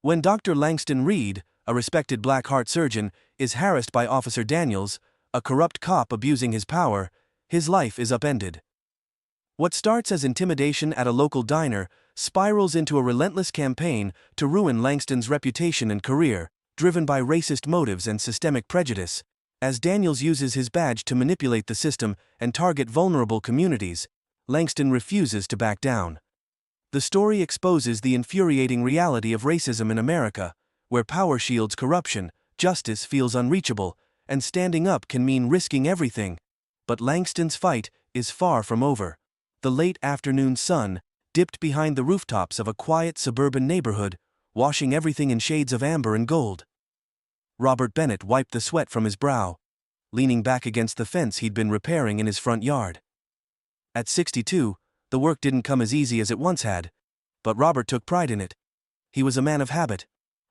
When Dr. Langston Reed, a respected black heart surgeon, is harassed by Officer Daniels, a corrupt cop abusing his power, his life is upended. What starts as intimidation at a local diner spirals into a relentless campaign to ruin Langston's reputation and career, driven by racist motives and systemic prejudice. As Daniels uses his badge to manipulate the system and target vulnerable communities, Langston refuses to back down. The story exposes the infuriating reality of racism in America, where power shields corruption, justice feels unreachable, and standing up can mean risking everything. But Langston's fight is far from over. The late afternoon sun dipped behind the rooftops of a quiet suburban neighborhood, washing everything in shades of amber and gold. Robert Bennett wiped the sweat from his brow, leaning back against the fence he'd been repairing in his front yard. At 62, the work didn't come as easy as it once had, but Robert took pride in it. He was a man of habit,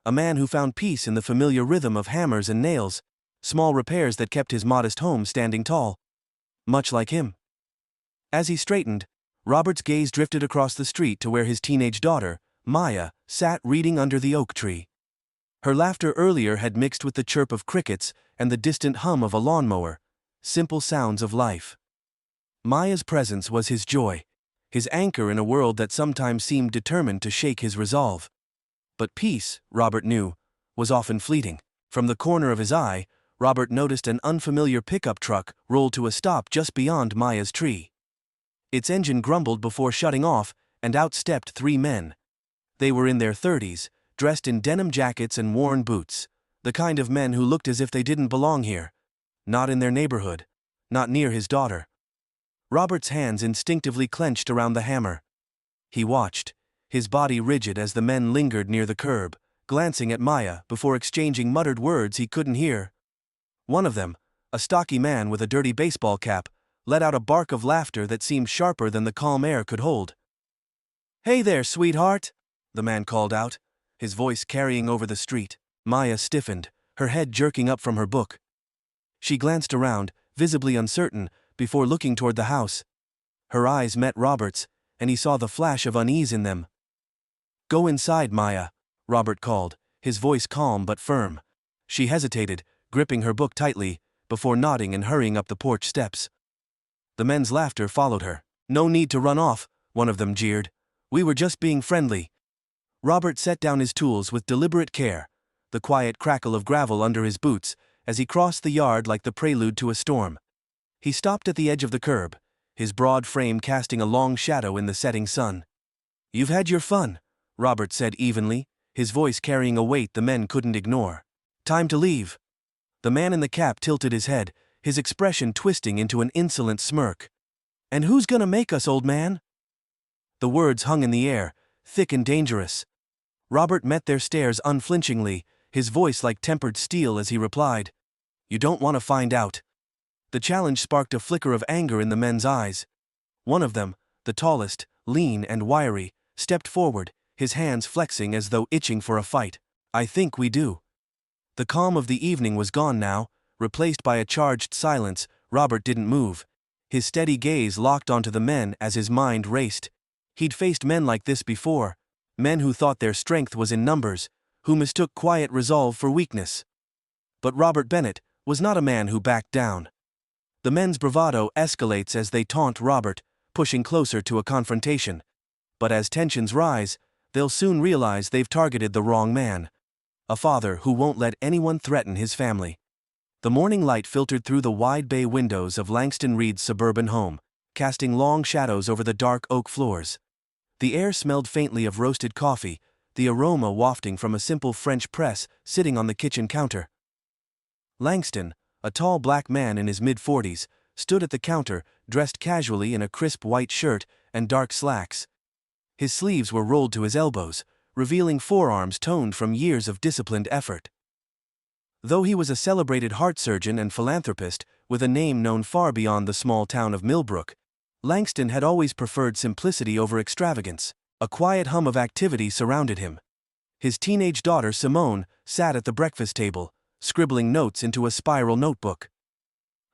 a man who found peace in the familiar rhythm of hammers and nails, small repairs that kept his modest home standing tall. Much like him. As he straightened, Robert's gaze drifted across the street to where his teenage daughter, Maya, sat reading under the oak tree. Her laughter earlier had mixed with the chirp of crickets and the distant hum of a lawnmower, simple sounds of life. Maya's presence was his joy, his anchor in a world that sometimes seemed determined to shake his resolve. But peace, Robert knew, was often fleeting. From the corner of his eye, Robert noticed an unfamiliar pickup truck roll to a stop just beyond Maya's tree. Its engine grumbled before shutting off, and out stepped three men. They were in their 30s, dressed in denim jackets and worn boots, the kind of men who looked as if they didn't belong here. Not in their neighborhood. Not near his daughter. Robert's hands instinctively clenched around the hammer. He watched, his body rigid as the men lingered near the curb, glancing at Maya before exchanging muttered words he couldn't hear. One of them, a stocky man with a dirty baseball cap, let out a bark of laughter that seemed sharper than the calm air could hold. "Hey there, sweetheart," the man called out, his voice carrying over the street. Maya stiffened, her head jerking up from her book. She glanced around, visibly uncertain, before looking toward the house. Her eyes met Robert's, and he saw the flash of unease in them. "Go inside, Maya," Robert called, his voice calm but firm. She hesitated, gripping her book tightly, before nodding and hurrying up the porch steps. The men's laughter followed her. "No need to run off," one of them jeered. "We were just being friendly." Robert set down his tools with deliberate care, the quiet crackle of gravel under his boots, as he crossed the yard like the prelude to a storm. He stopped at the edge of the curb, his broad frame casting a long shadow in the setting sun. "You've had your fun," Robert said evenly, his voice carrying a weight the men couldn't ignore. "Time to leave." The man in the cap tilted his head, his expression twisting into an insolent smirk. "And who's gonna make us, old man?" The words hung in the air, thick and dangerous. Robert met their stares unflinchingly, his voice like tempered steel as he replied, "You don't want to find out." The challenge sparked a flicker of anger in the men's eyes. One of them, the tallest, lean and wiry, stepped forward, his hands flexing as though itching for a fight. "I think we do." The calm of the evening was gone now, replaced by a charged silence. Robert didn't move, his steady gaze locked onto the men as his mind raced. He'd faced men like this before, men who thought their strength was in numbers, who mistook quiet resolve for weakness. But Robert Bennett was not a man who backed down. The men's bravado escalates as they taunt Robert, pushing closer to a confrontation. But as tensions rise, they'll soon realize they've targeted the wrong man. A father who won't let anyone threaten his family. The morning light filtered through the wide bay windows of Langston Reed's suburban home, casting long shadows over the dark oak floors. The air smelled faintly of roasted coffee, the aroma wafting from a simple French press sitting on the kitchen counter. Langston, a tall black man in his mid-40s, stood at the counter, dressed casually in a crisp white shirt and dark slacks. His sleeves were rolled to his elbows, revealing forearms toned from years of disciplined effort. Though he was a celebrated heart surgeon and philanthropist, with a name known far beyond the small town of Millbrook, Langston had always preferred simplicity over extravagance. A quiet hum of activity surrounded him. His teenage daughter Simone sat at the breakfast table, scribbling notes into a spiral notebook.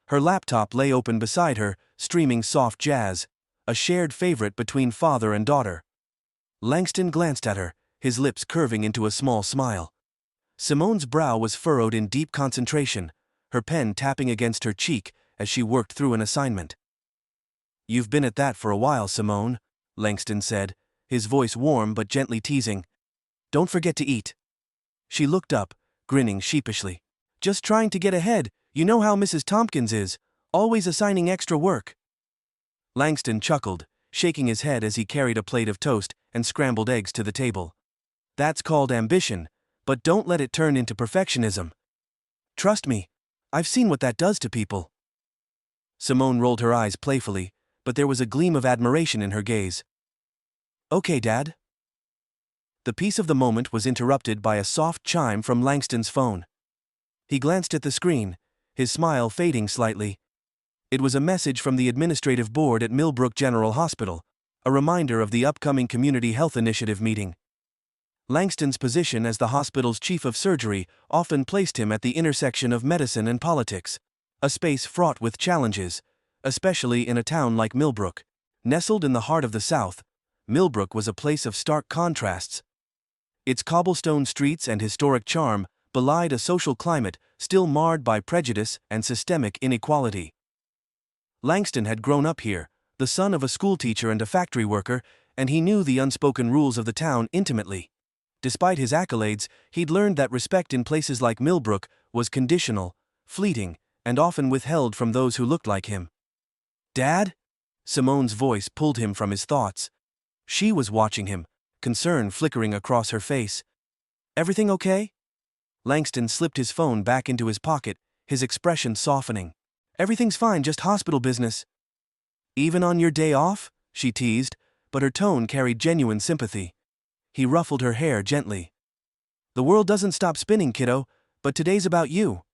Her laptop lay open beside her, streaming soft jazz, a shared favorite between father and daughter. Langston glanced at her, his lips curving into a small smile. Simone's brow was furrowed in deep concentration, her pen tapping against her cheek as she worked through an assignment. "You've been at that for a while, Simone," Langston said, his voice warm but gently teasing. "Don't forget to eat." She looked up, grinning sheepishly. "Just trying to get ahead, you know how Mrs. Tompkins is, always assigning extra work." Langston chuckled, shaking his head as he carried a plate of toast and scrambled eggs to the table. "That's called ambition, but don't let it turn into perfectionism. Trust me, I've seen what that does to people." Simone rolled her eyes playfully, but there was a gleam of admiration in her gaze. "Okay, Dad." The peace of the moment was interrupted by a soft chime from Langston's phone. He glanced at the screen, his smile fading slightly. It was a message from the administrative board at Millbrook General Hospital, a reminder of the upcoming Community Health Initiative meeting. Langston's position as the hospital's chief of surgery often placed him at the intersection of medicine and politics, a space fraught with challenges, especially in a town like Millbrook. Nestled in the heart of the South, Millbrook was a place of stark contrasts. Its cobblestone streets and historic charm belied a social climate still marred by prejudice and systemic inequality. Langston had grown up here, the son of a schoolteacher and a factory worker, and he knew the unspoken rules of the town intimately. Despite his accolades, he'd learned that respect in places like Millbrook was conditional, fleeting, and often withheld from those who looked like him. "Dad?" Simone's voice pulled him from his thoughts. She was watching him, concern flickering across her face. "Everything okay?" Langston slipped his phone back into his pocket, his expression softening. "Everything's fine, just hospital business." "Even on your day off?" she teased, but her tone carried genuine sympathy. He ruffled her hair gently. "The world doesn't stop spinning, kiddo, but today's about you.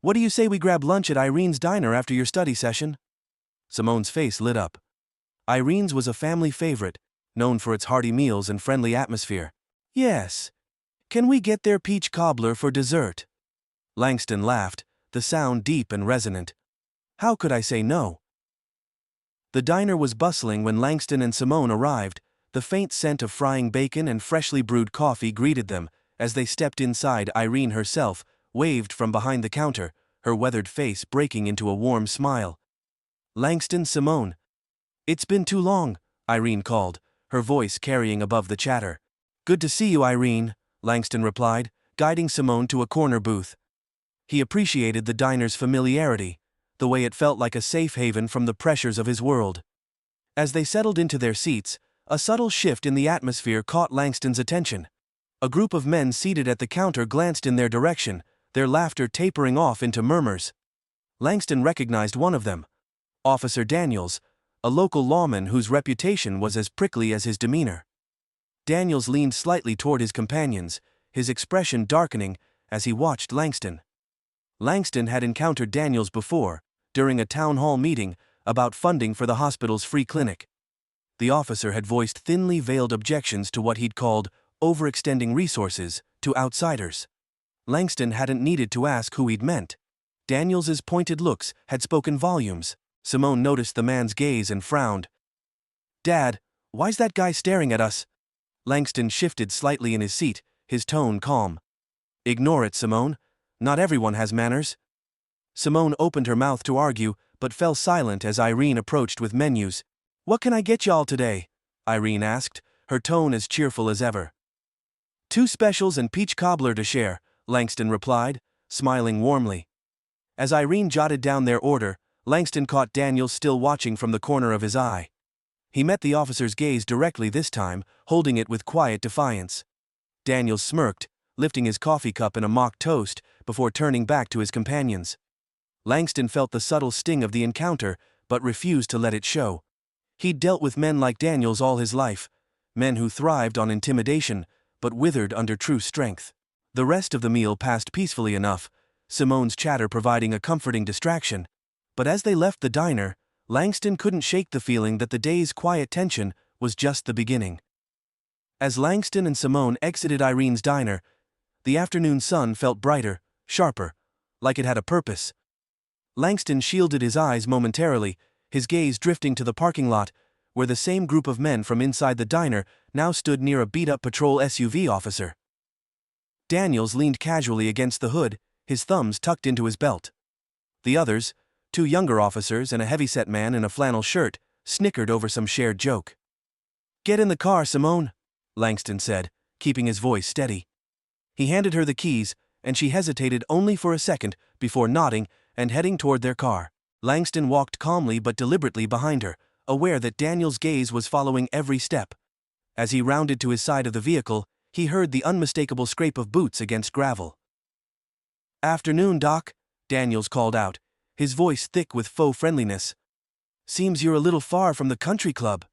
What do you say we grab lunch at Irene's diner after your study session?" Simone's face lit up. Irene's was a family favorite, known for its hearty meals and friendly atmosphere. "Yes. Can we get their peach cobbler for dessert?" Langston laughed, the sound deep and resonant. "How could I say no?" The diner was bustling when Langston and Simone arrived. The faint scent of frying bacon and freshly brewed coffee greeted them. As they stepped inside, Irene herself waved from behind the counter, her weathered face breaking into a warm smile. "Langston, Simone." "It's been too long," Irene called, her voice carrying above the chatter. "Good to see you, Irene," Langston replied, guiding Simone to a corner booth. He appreciated the diner's familiarity, the way it felt like a safe haven from the pressures of his world. As they settled into their seats, a subtle shift in the atmosphere caught Langston's attention. A group of men seated at the counter glanced in their direction, their laughter tapering off into murmurs. Langston recognized one of them, Officer Daniels, a local lawman whose reputation was as prickly as his demeanor. Daniels leaned slightly toward his companions, his expression darkening as he watched Langston. Langston had encountered Daniels before, during a town hall meeting about funding for the hospital's free clinic. The officer had voiced thinly veiled objections to what he'd called overextending resources to outsiders. Langston hadn't needed to ask who he'd meant. Daniels's pointed looks had spoken volumes. Simone noticed the man's gaze and frowned. "Dad, why's that guy staring at us?" Langston shifted slightly in his seat, his tone calm. "Ignore it, Simone. Not everyone has manners." Simone opened her mouth to argue, but fell silent as Irene approached with menus. "What can I get y'all today?" Irene asked, her tone as cheerful as ever. "2 specials and peach cobbler to share," Langston replied, smiling warmly. As Irene jotted down their order, Langston caught Daniels still watching from the corner of his eye. He met the officer's gaze directly this time, holding it with quiet defiance. Daniels smirked, lifting his coffee cup in a mock toast, before turning back to his companions. Langston felt the subtle sting of the encounter, but refused to let it show. He'd dealt with men like Daniels all his life, men who thrived on intimidation, but withered under true strength. The rest of the meal passed peacefully enough, Simone's chatter providing a comforting distraction. But as they left the diner, Langston couldn't shake the feeling that the day's quiet tension was just the beginning. As Langston and Simone exited Irene's diner, the afternoon sun felt brighter, sharper, like it had a purpose. Langston shielded his eyes momentarily, his gaze drifting to the parking lot, where the same group of men from inside the diner now stood near a beat-up patrol SUV officer. Daniels leaned casually against the hood, his thumbs tucked into his belt. The others, two younger officers and a heavyset man in a flannel shirt, snickered over some shared joke. "Get in the car, Simone," Langston said, keeping his voice steady. He handed her the keys, and she hesitated only for a second before nodding and heading toward their car. Langston walked calmly but deliberately behind her, aware that Daniel's gaze was following every step. As he rounded to his side of the vehicle, he heard the unmistakable scrape of boots against gravel. "Afternoon, Doc," Daniels called out, his voice thick with faux friendliness. "Seems you're a little far from the country club."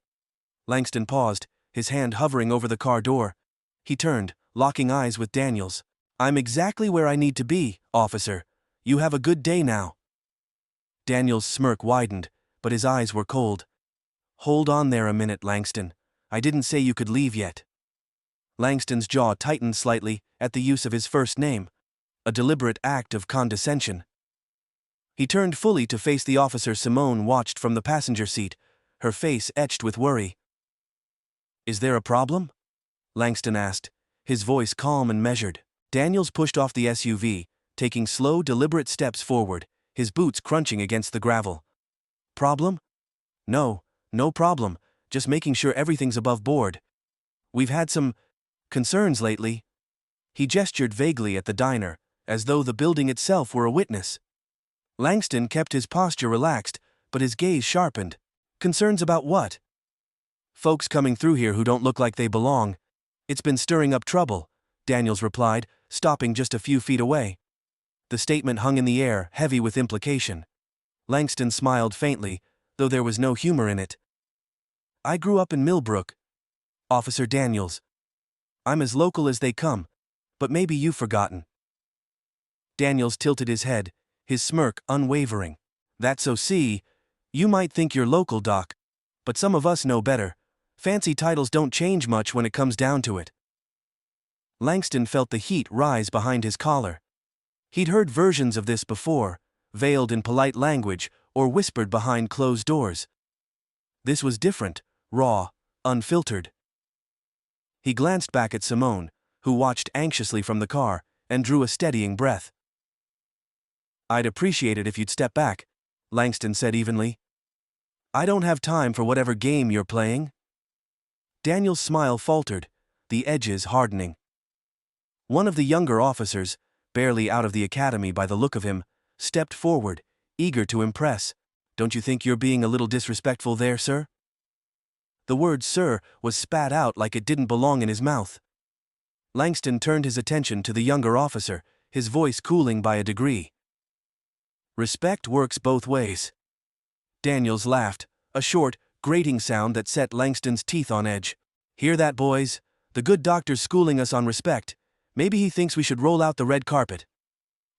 Langston paused, his hand hovering over the car door. He turned, locking eyes with Daniels. "I'm exactly where I need to be, officer. You have a good day now." Daniels' smirk widened, but his eyes were cold. "Hold on there a minute, Langston. I didn't say you could leave yet." Langston's jaw tightened slightly at the use of his first name, a deliberate act of condescension. He turned fully to face the officer Simone watched from the passenger seat, her face etched with worry. "Is there a problem?" Langston asked, his voice calm and measured. Daniels pushed off the SUV, taking slow, deliberate steps forward, his boots crunching against the gravel. "Problem? No problem, just making sure everything's above board. We've had some concerns lately." He gestured vaguely at the diner, as though the building itself were a witness. Langston kept his posture relaxed, but his gaze sharpened. "Concerns about what?" "Folks coming through here who don't look like they belong. It's been stirring up trouble," Daniels replied, stopping just a few feet away. The statement hung in the air, heavy with implication. Langston smiled faintly, though there was no humor in it. "I grew up in Millbrook, Officer Daniels. I'm as local as they come, but maybe you've forgotten." Daniels tilted his head, his smirk unwavering. "That's so see, you might think you're local, Doc, but some of us know better. Fancy titles don't change much when it comes down to it." Langston felt the heat rise behind his collar. He'd heard versions of this before, veiled in polite language or whispered behind closed doors. This was different, raw, unfiltered. He glanced back at Simone, who watched anxiously from the car, and drew a steadying breath. "I'd appreciate it if you'd step back," Langston said evenly. "I don't have time for whatever game you're playing." Daniel's smile faltered, the edges hardening. One of the younger officers, barely out of the academy by the look of him, stepped forward, eager to impress. "Don't you think you're being a little disrespectful there, sir?" The word "sir" was spat out like it didn't belong in his mouth. Langston turned his attention to the younger officer, his voice cooling by a degree. "Respect works both ways." Daniels laughed, a short, grating sound that set Langston's teeth on edge. "Hear that, boys? The good doctor's schooling us on respect. Maybe he thinks we should roll out the red carpet."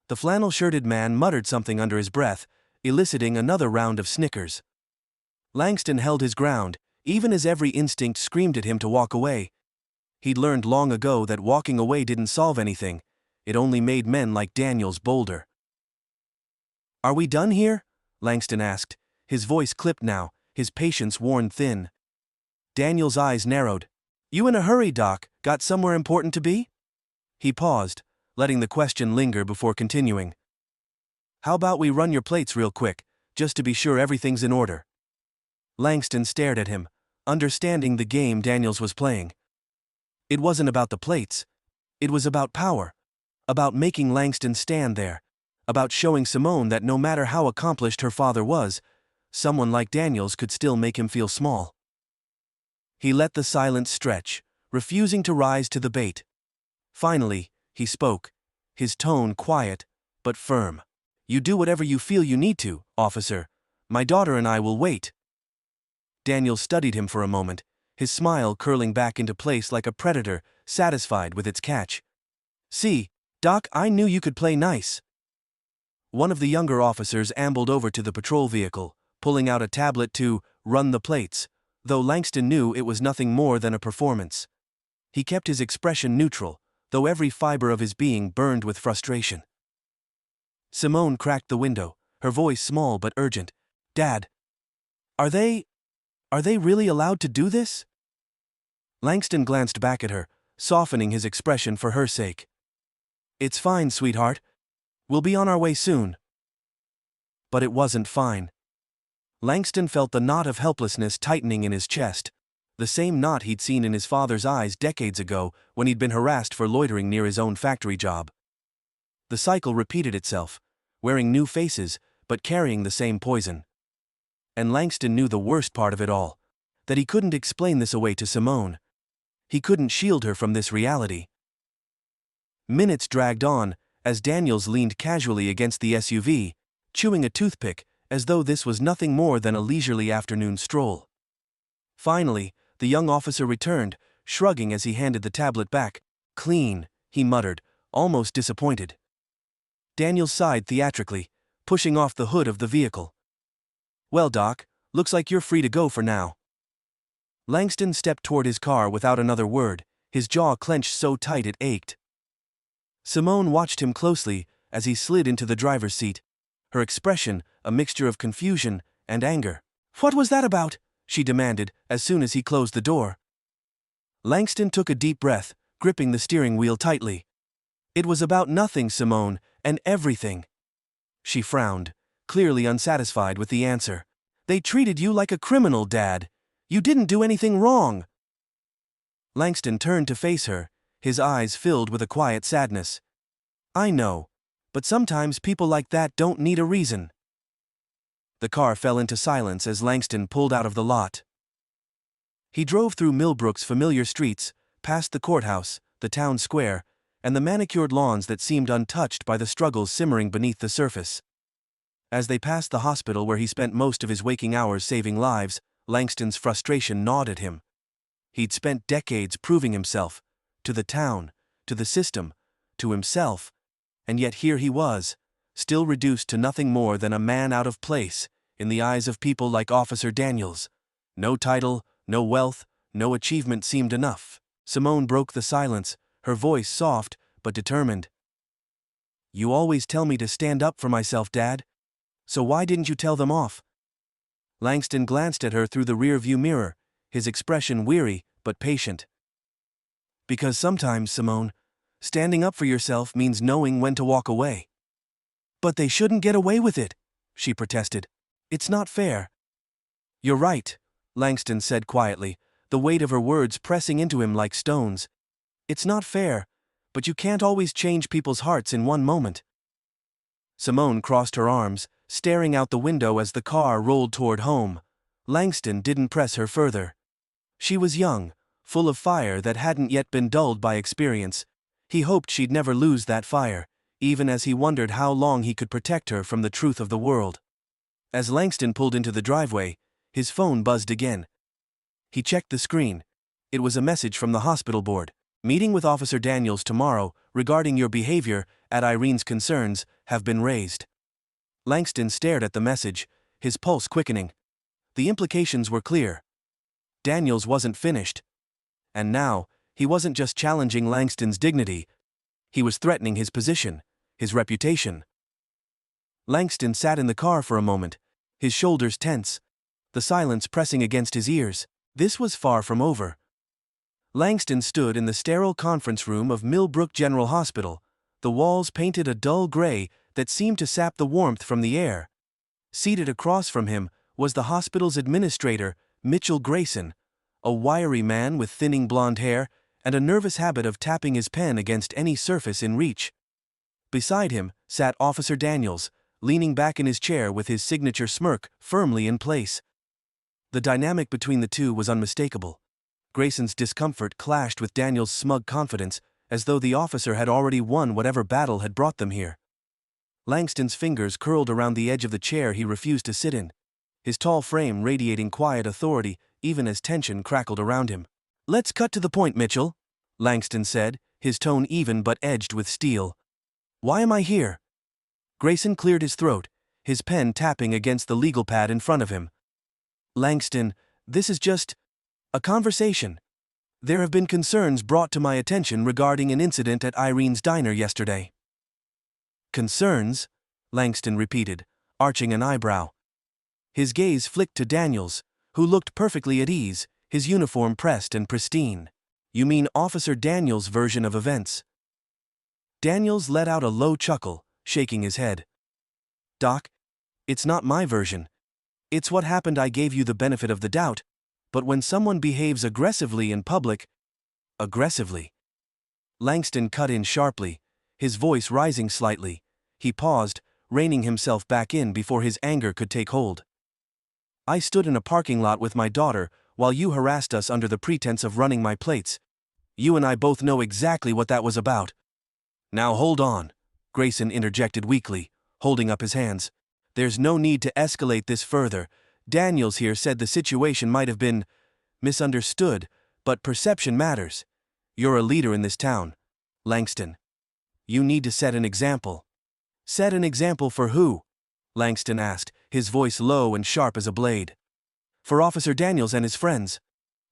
The flannel-shirted man muttered something under his breath, eliciting another round of snickers. Langston held his ground, even as every instinct screamed at him to walk away. He'd learned long ago that walking away didn't solve anything, it only made men like Daniels bolder. "Are we done here?" Langston asked, his voice clipped now, his patience worn thin. Daniels' eyes narrowed. "You in a hurry, Doc? Got somewhere important to be?" He paused, letting the question linger before continuing. "How about we run your plates real quick, just to be sure everything's in order?" Langston stared at him, understanding the game Daniels was playing. It wasn't about the plates. It was about power. About making Langston stand there. About showing Simone that no matter how accomplished her father was, someone like Daniels could still make him feel small. He let the silence stretch, refusing to rise to the bait. Finally, he spoke, his tone quiet, but firm. "You do whatever you feel you need to, officer. My daughter and I will wait." Daniels studied him for a moment, his smile curling back into place like a predator, satisfied with its catch. "See, Doc, I knew you could play nice." One of the younger officers ambled over to the patrol vehicle, pulling out a tablet to run the plates, though Langston knew it was nothing more than a performance. He kept his expression neutral, though every fiber of his being burned with frustration. Simone cracked the window, her voice small but urgent. "Dad, are they Are they really allowed to do this? Langston glanced back at her, softening his expression for her sake. It's fine, sweetheart. We'll be on our way soon. But it wasn't fine. Langston felt the knot of helplessness tightening in his chest, the same knot he'd seen in his father's eyes decades ago when he'd been harassed for loitering near his own factory job. The cycle repeated itself, wearing new faces, but carrying the same poison. And Langston knew the worst part of it all, that he couldn't explain this away to Simone. He couldn't shield her from this reality. Minutes dragged on, as Daniels leaned casually against the SUV, chewing a toothpick, as though this was nothing more than a leisurely afternoon stroll. Finally, the young officer returned, shrugging as he handed the tablet back. Clean, he muttered, almost disappointed. Daniels sighed theatrically, pushing off the hood of the vehicle. Well, Doc, looks like you're free to go for now. Langston stepped toward his car without another word, his jaw clenched so tight it ached. Simone watched him closely as he slid into the driver's seat, her expression a mixture of confusion and anger. What was that about? She demanded as soon as he closed the door. Langston took a deep breath, gripping the steering wheel tightly. It was about nothing, Simone, and everything. She frowned, clearly unsatisfied with the answer. They treated you like a criminal, Dad. You didn't do anything wrong. Langston turned to face her, his eyes filled with a quiet sadness. I know, but sometimes people like that don't need a reason. The car fell into silence as Langston pulled out of the lot. He drove through Millbrook's familiar streets, past the courthouse, the town square, and the manicured lawns that seemed untouched by the struggles simmering beneath the surface. As they passed the hospital where he spent most of his waking hours saving lives, Langston's frustration gnawed at him. He'd spent decades proving himself, to the town, to the system, to himself, and yet here he was, still reduced to nothing more than a man out of place, in the eyes of people like Officer Daniels. No title, no wealth, no achievement seemed enough. Simone broke the silence, her voice soft but determined. You always tell me to stand up for myself, Dad. So why didn't you tell them off? Langston glanced at her through the rear-view mirror, his expression weary but patient. Because sometimes, Simone, standing up for yourself means knowing when to walk away. But they shouldn't get away with it, she protested. It's not fair. You're right, Langston said quietly, the weight of her words pressing into him like stones. It's not fair, but you can't always change people's hearts in one moment. Simone crossed her arms, staring out the window as the car rolled toward home. Langston didn't press her further. She was young, full of fire that hadn't yet been dulled by experience. He hoped she'd never lose that fire, even as he wondered how long he could protect her from the truth of the world. As Langston pulled into the driveway, his phone buzzed again. He checked the screen. It was a message from the hospital board. Meeting with Officer Daniels tomorrow regarding your behavior at Irene's concerns have been raised. Langston stared at the message, his pulse quickening. The implications were clear. Daniels wasn't finished. And now, he wasn't just challenging Langston's dignity. He was threatening his position, his reputation. Langston sat in the car for a moment, his shoulders tense, the silence pressing against his ears. This was far from over. Langston stood in the sterile conference room of Millbrook General Hospital, the walls painted a dull gray that seemed to sap the warmth from the air. Seated across from him was the hospital's administrator, Mitchell Grayson, a wiry man with thinning blonde hair and a nervous habit of tapping his pen against any surface in reach. Beside him sat Officer Daniels, leaning back in his chair with his signature smirk firmly in place. The dynamic between the two was unmistakable. Grayson's discomfort clashed with Daniels' smug confidence, as though the officer had already won whatever battle had brought them here. Langston's fingers curled around the edge of the chair he refused to sit in, his tall frame radiating quiet authority even as tension crackled around him. Let's cut to the point, Mitchell, Langston said, his tone even but edged with steel. Why am I here? Grayson cleared his throat, his pen tapping against the legal pad in front of him. Langston, this is just a conversation. There have been concerns brought to my attention regarding an incident at Irene's diner yesterday. Concerns? Langston repeated, arching an eyebrow. His gaze flicked to Daniels, who looked perfectly at ease, his uniform pressed and pristine. You mean Officer Daniels' version of events? Daniels let out a low chuckle, shaking his head. Doc, it's not my version. It's what happened. I gave you the benefit of the doubt, but when someone behaves aggressively in public… Aggressively? Langston cut in sharply, his voice rising slightly. He paused, reining himself back in before his anger could take hold. I stood in a parking lot with my daughter while you harassed us under the pretense of running my plates. You and I both know exactly what that was about. Now hold on, Grayson interjected weakly, holding up his hands. There's no need to escalate this further. Daniels here said the situation might have been misunderstood, but perception matters. You're a leader in this town, Langston. You need to set an example. Set an example for who? Langston asked, his voice low and sharp as a blade. For Officer Daniels and his friends.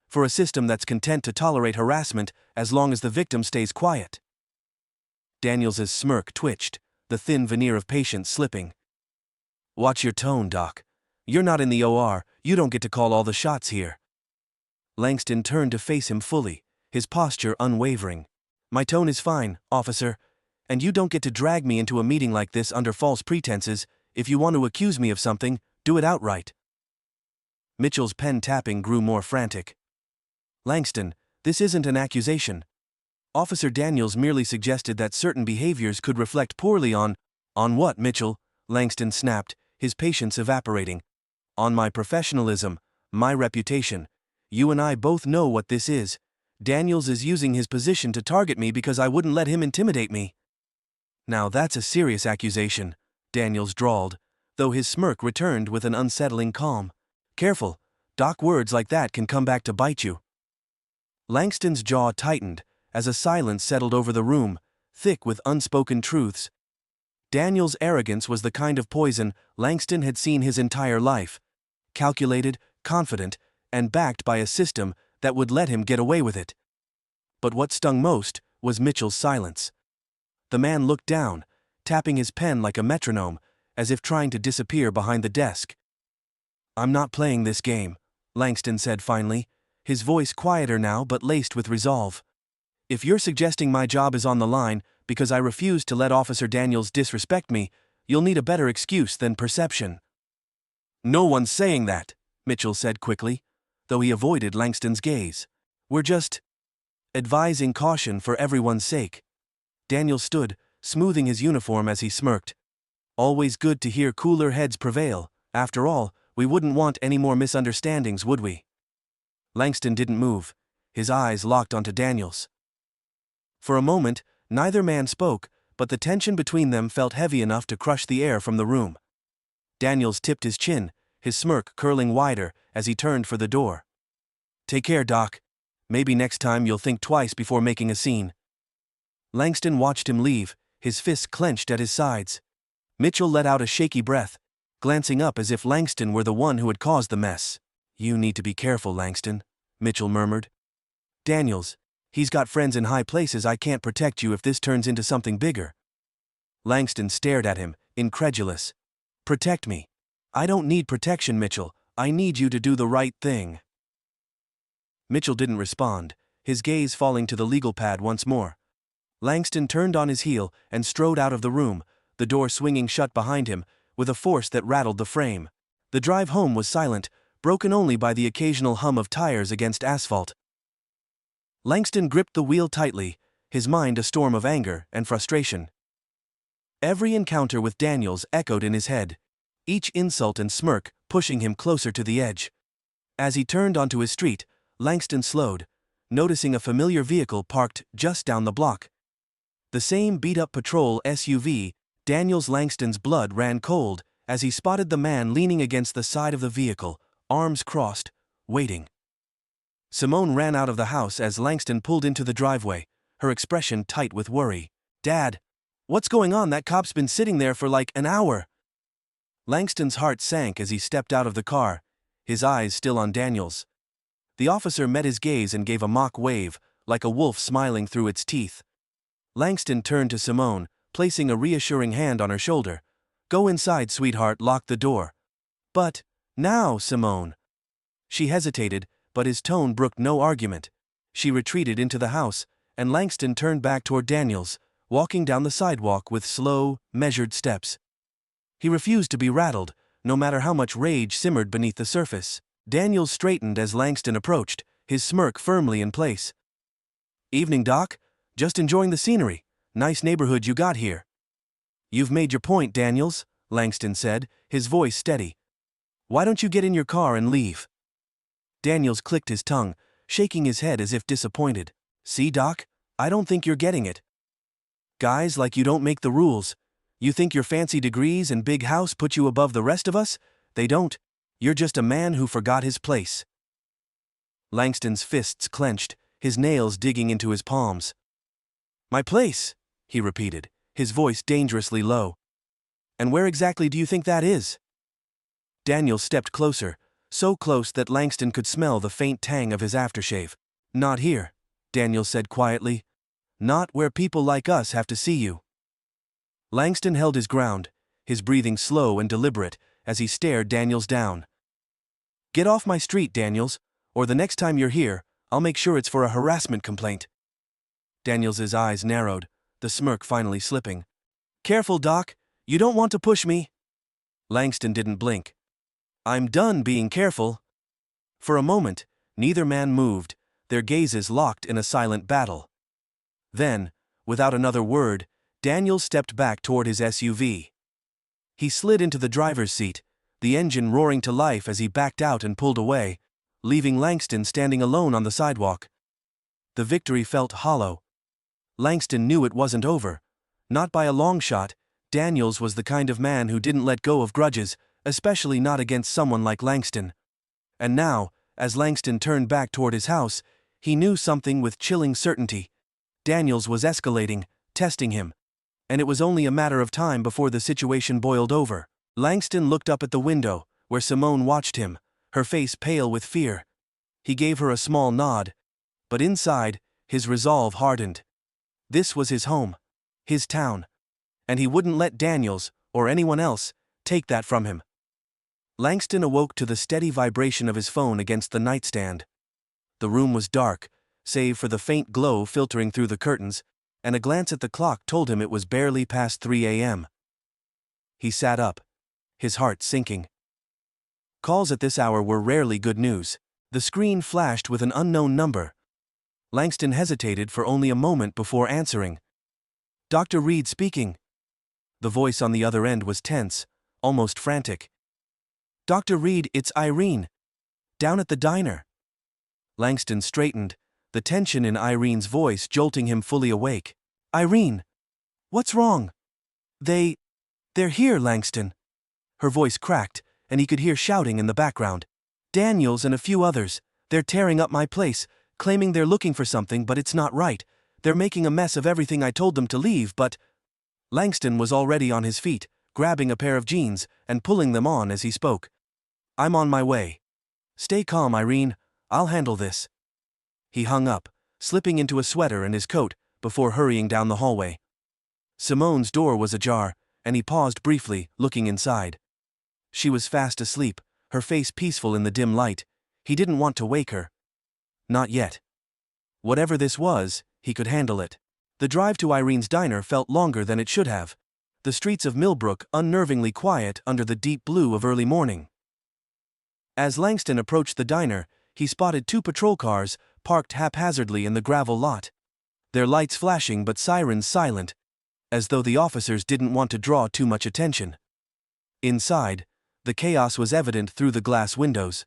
For a system that's content to tolerate harassment as long as the victim stays quiet. Daniels's smirk twitched, the thin veneer of patience slipping. Watch your tone, Doc. You're not in the OR, you don't get to call all the shots here. Langston turned to face him fully, his posture unwavering. My tone is fine, officer, and you don't get to drag me into a meeting like this under false pretenses. If you want to accuse me of something, do it outright. Mitchell's pen tapping grew more frantic. Langston, this isn't an accusation. Officer Daniels merely suggested that certain behaviors could reflect poorly on what, Mitchell? Langston snapped, his patience evaporating. On my professionalism, my reputation. You and I both know what this is. Daniels is using his position to target me because I wouldn't let him intimidate me. Now that's a serious accusation, Daniels drawled, though his smirk returned with an unsettling calm. Careful, Doc, words like that can come back to bite you. Langston's jaw tightened as a silence settled over the room, thick with unspoken truths. Daniels' arrogance was the kind of poison Langston had seen his entire life. Calculated, confident, and backed by a system that would let him get away with it. But what stung most was Mitchell's silence. The man looked down, tapping his pen like a metronome, as if trying to disappear behind the desk. I'm not playing this game, Langston said finally, his voice quieter now but laced with resolve. If you're suggesting my job is on the line because I refuse to let Officer Daniels disrespect me, you'll need a better excuse than perception. No one's saying that, Mitchell said quickly, though he avoided Langston's gaze. We're just advising caution for everyone's sake. Daniel stood, smoothing his uniform as he smirked. Always good to hear cooler heads prevail. After all, we wouldn't want any more misunderstandings, would we? Langston didn't move, his eyes locked onto Daniels. For a moment, neither man spoke, but the tension between them felt heavy enough to crush the air from the room. Daniels tipped his chin, his smirk curling wider as he turned for the door. Take care, Doc. Maybe next time you'll think twice before making a scene. Langston watched him leave, his fists clenched at his sides. Mitchell let out a shaky breath, glancing up as if Langston were the one who had caused the mess. You need to be careful, Langston, Mitchell murmured. Daniels, he's got friends in high places. I can't protect you if this turns into something bigger. Langston stared at him, incredulous. Protect me. I don't need protection, Mitchell. I need you to do the right thing. Mitchell didn't respond, his gaze falling to the legal pad once more. Langston turned on his heel and strode out of the room, the door swinging shut behind him, with a force that rattled the frame. The drive home was silent, broken only by the occasional hum of tires against asphalt. Langston gripped the wheel tightly, his mind a storm of anger and frustration. Every encounter with Daniels echoed in his head, each insult and smirk pushing him closer to the edge. As he turned onto his street, Langston slowed, noticing a familiar vehicle parked just down the block. The same beat-up patrol SUV. Langston's blood ran cold as he spotted the man leaning against the side of the vehicle, arms crossed, waiting. Simone ran out of the house as Langston pulled into the driveway, her expression tight with worry. Dad, what's going on? That cop's been sitting there for like an hour. Langston's heart sank as he stepped out of the car, his eyes still on Daniels. The officer met his gaze and gave a mock wave, like a wolf smiling through its teeth. Langston turned to Simone, placing a reassuring hand on her shoulder. Go inside, sweetheart, lock the door. But, now, Simone. She hesitated, but his tone brooked no argument. She retreated into the house, and Langston turned back toward Daniels, walking down the sidewalk with slow, measured steps. He refused to be rattled, no matter how much rage simmered beneath the surface. Daniels straightened as Langston approached, his smirk firmly in place. "Evening, Doc. Just enjoying the scenery. Nice neighborhood you got here." "You've made your point, Daniels," Langston said, his voice steady. "Why don't you get in your car and leave?" Daniels clicked his tongue, shaking his head as if disappointed. "See, Doc? I don't think you're getting it. Guys like you don't make the rules. You think your fancy degrees and big house put you above the rest of us? They don't. You're just a man who forgot his place." Langston's fists clenched, his nails digging into his palms. "My place," he repeated, his voice dangerously low. "And where exactly do you think that is?" Daniel stepped closer, so close that Langston could smell the faint tang of his aftershave. "Not here," Daniel said quietly. "Not where people like us have to see you." Langston held his ground, his breathing slow and deliberate, as he stared Daniels down. "Get off my street, Daniels, or the next time you're here, I'll make sure it's for a harassment complaint." Daniels's eyes narrowed, the smirk finally slipping. "Careful, Doc, you don't want to push me." Langston didn't blink. "I'm done being careful." For a moment, neither man moved, their gazes locked in a silent battle. Then, without another word, Daniels stepped back toward his SUV. He slid into the driver's seat, the engine roaring to life as he backed out and pulled away, leaving Langston standing alone on the sidewalk. The victory felt hollow. Langston knew it wasn't over. Not by a long shot. Daniels was the kind of man who didn't let go of grudges, especially not against someone like Langston. And now, as Langston turned back toward his house, he knew something with chilling certainty. Daniels was escalating, testing him. And it was only a matter of time before the situation boiled over. Langston looked up at the window, where Simone watched him, her face pale with fear. He gave her a small nod. But inside, his resolve hardened. This was his home. His town. And he wouldn't let Daniels, or anyone else, take that from him. Langston awoke to the steady vibration of his phone against the nightstand. The room was dark, save for the faint glow filtering through the curtains, and a glance at the clock told him it was barely past 3 a.m. He sat up, his heart sinking. Calls at this hour were rarely good news. The screen flashed with an unknown number. Langston hesitated for only a moment before answering. "Dr. Reed speaking." The voice on the other end was tense, almost frantic. "Dr. Reed, it's Irene. Down at the diner." Langston straightened, the tension in Irene's voice jolting him fully awake. "Irene, what's wrong?" They're here, Langston." Her voice cracked, and he could hear shouting in the background. "Daniels and a few others. They're tearing up my place, claiming they're looking for something but it's not right. They're making a mess of everything I told them to leave, but—" Langston was already on his feet, grabbing a pair of jeans and pulling them on as he spoke. "I'm on my way. Stay calm, Irene. I'll handle this." He hung up, slipping into a sweater and his coat, before hurrying down the hallway. Simone's door was ajar, and he paused briefly, looking inside. She was fast asleep, her face peaceful in the dim light. He didn't want to wake her. Not yet. Whatever this was, he could handle it. The drive to Irene's diner felt longer than it should have. The streets of Millbrook unnervingly quiet under the deep blue of early morning. As Langston approached the diner, he spotted 2 patrol cars, parked haphazardly in the gravel lot. Their lights flashing but sirens silent, as though the officers didn't want to draw too much attention. Inside, the chaos was evident through the glass windows.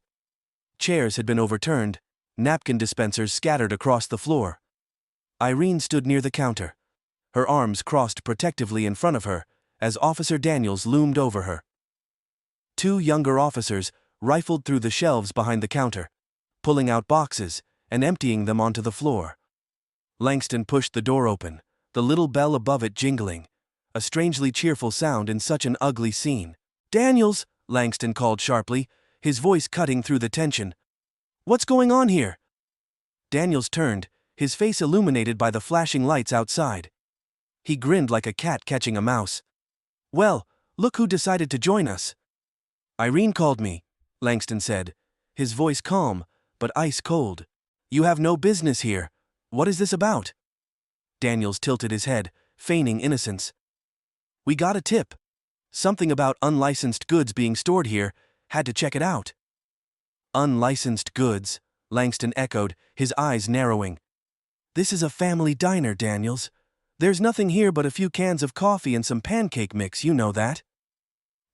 Chairs had been overturned, napkin dispensers scattered across the floor. Irene stood near the counter, her arms crossed protectively in front of her, as Officer Daniels loomed over her. 2 younger officers rifled through the shelves behind the counter, pulling out boxes and emptying them onto the floor. Langston pushed the door open, the little bell above it jingling, a strangely cheerful sound in such an ugly scene. "Daniels!" Langston called sharply, his voice cutting through the tension. "What's going on here?" Daniels turned, his face illuminated by the flashing lights outside. He grinned like a cat catching a mouse. "Well, look who decided to join us." "Irene called me," Langston said, his voice calm, but ice cold. "You have no business here. What is this about?" Daniels tilted his head, feigning innocence. "We got a tip. Something about unlicensed goods being stored here. Had to check it out." "Unlicensed goods," Langston echoed, his eyes narrowing. "This is a family diner, Daniels. There's nothing here but a few cans of coffee and some pancake mix, you know that."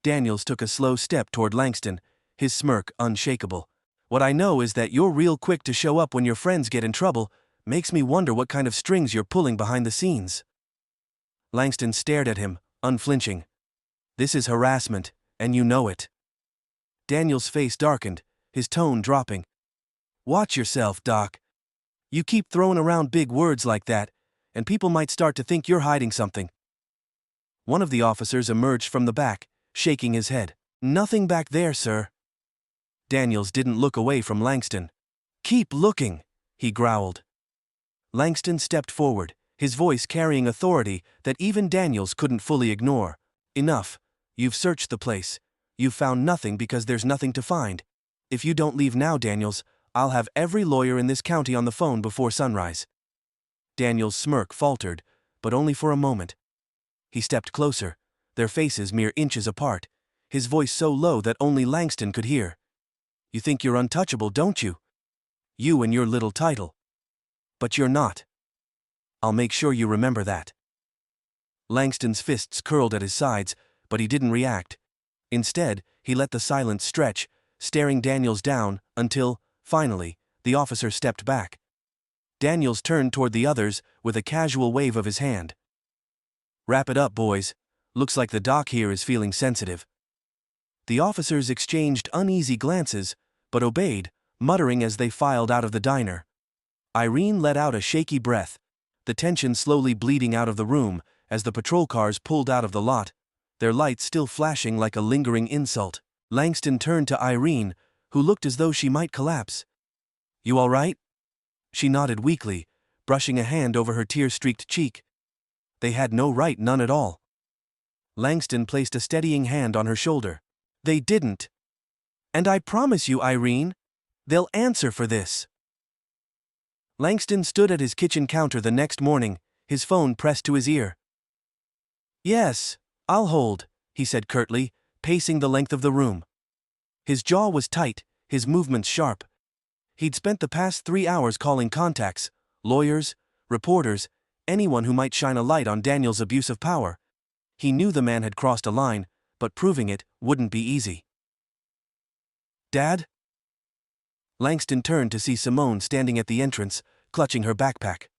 Daniels took a slow step toward Langston, his smirk unshakable. "What I know is that you're real quick to show up when your friends get in trouble. Makes me wonder what kind of strings you're pulling behind the scenes." Langston stared at him, unflinching. "This is harassment, and you know it." Daniel's face darkened, his tone dropping. "Watch yourself, Doc. You keep throwing around big words like that, and people might start to think you're hiding something." One of the officers emerged from the back, shaking his head. "Nothing back there, sir." Daniels didn't look away from Langston. "Keep looking," he growled. Langston stepped forward, his voice carrying authority that even Daniels couldn't fully ignore. "Enough. You've searched the place. You've found nothing because there's nothing to find. If you don't leave now, Daniels, I'll have every lawyer in this county on the phone before sunrise." Daniels' smirk faltered, but only for a moment. He stepped closer, their faces mere inches apart, his voice so low that only Langston could hear. "You think you're untouchable, don't you? You and your little title. But you're not. I'll make sure you remember that." Langston's fists curled at his sides, but he didn't react. Instead, he let the silence stretch, staring Daniels down, until, finally, the officer stepped back. Daniels turned toward the others with a casual wave of his hand. "Wrap it up, boys. Looks like the doc here is feeling sensitive." The officers exchanged uneasy glances, but obeyed, muttering as they filed out of the diner. Irene let out a shaky breath, the tension slowly bleeding out of the room as the patrol cars pulled out of the lot, their lights still flashing like a lingering insult. Langston turned to Irene, who looked as though she might collapse. "You all right?" She nodded weakly, brushing a hand over her tear-streaked cheek. "They had no right, none at all." Langston placed a steadying hand on her shoulder. "They didn't. And I promise you, Irene, they'll answer for this." Langston stood at his kitchen counter the next morning, his phone pressed to his ear. "Yes, I'll hold," he said curtly, pacing the length of the room. His jaw was tight, his movements sharp. He'd spent the past 3 hours calling contacts, lawyers, reporters, anyone who might shine a light on Daniel's abuse of power. He knew the man had crossed a line, but proving it wouldn't be easy. "Dad?" Langston turned to see Simone standing at the entrance, clutching her backpack.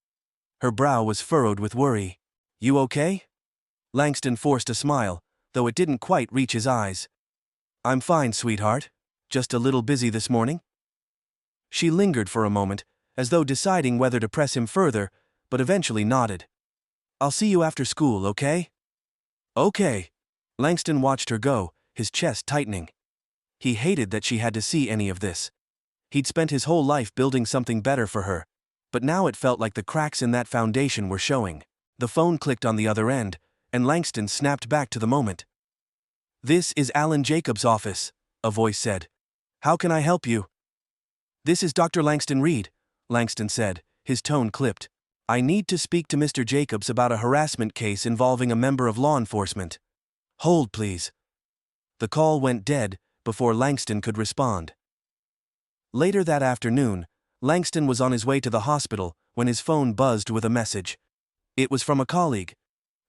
Her brow was furrowed with worry. "You okay?" Langston forced a smile, though it didn't quite reach his eyes. "I'm fine, sweetheart. Just a little busy this morning." She lingered for a moment, as though deciding whether to press him further, but eventually nodded. "I'll see you after school, okay?" "Okay." Langston watched her go, his chest tightening. He hated that she had to see any of this. He'd spent his whole life building something better for her, but now it felt like the cracks in that foundation were showing. The phone clicked on the other end, and Langston snapped back to the moment. "This is Alan Jacobs' office," a voice said. "How can I help you?" "This is Dr. Langston Reed," Langston said, his tone clipped. "I need to speak to Mr. Jacobs about a harassment case involving a member of law enforcement." "Hold, please." The call went dead before Langston could respond. Later that afternoon, Langston was on his way to the hospital when his phone buzzed with a message. It was from a colleague.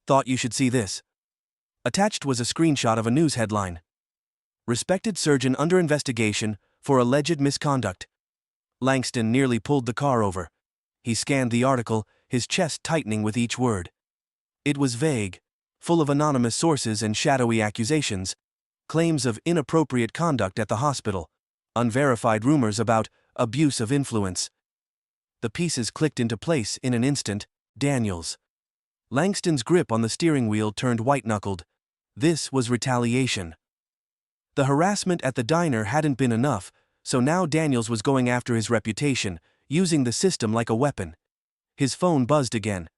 "Thought you should see this." Attached was a screenshot of a news headline. "Respected surgeon under investigation for alleged misconduct." Langston nearly pulled the car over. He scanned the article, his chest tightening with each word. It was vague, full of anonymous sources and shadowy accusations, claims of inappropriate conduct at the hospital, unverified rumors about abuse of influence. The pieces clicked into place in an instant. Daniels. Langston's grip on the steering wheel turned white-knuckled. This was retaliation. The harassment at the diner hadn't been enough, so now Daniels was going after his reputation, using the system like a weapon. His phone buzzed again.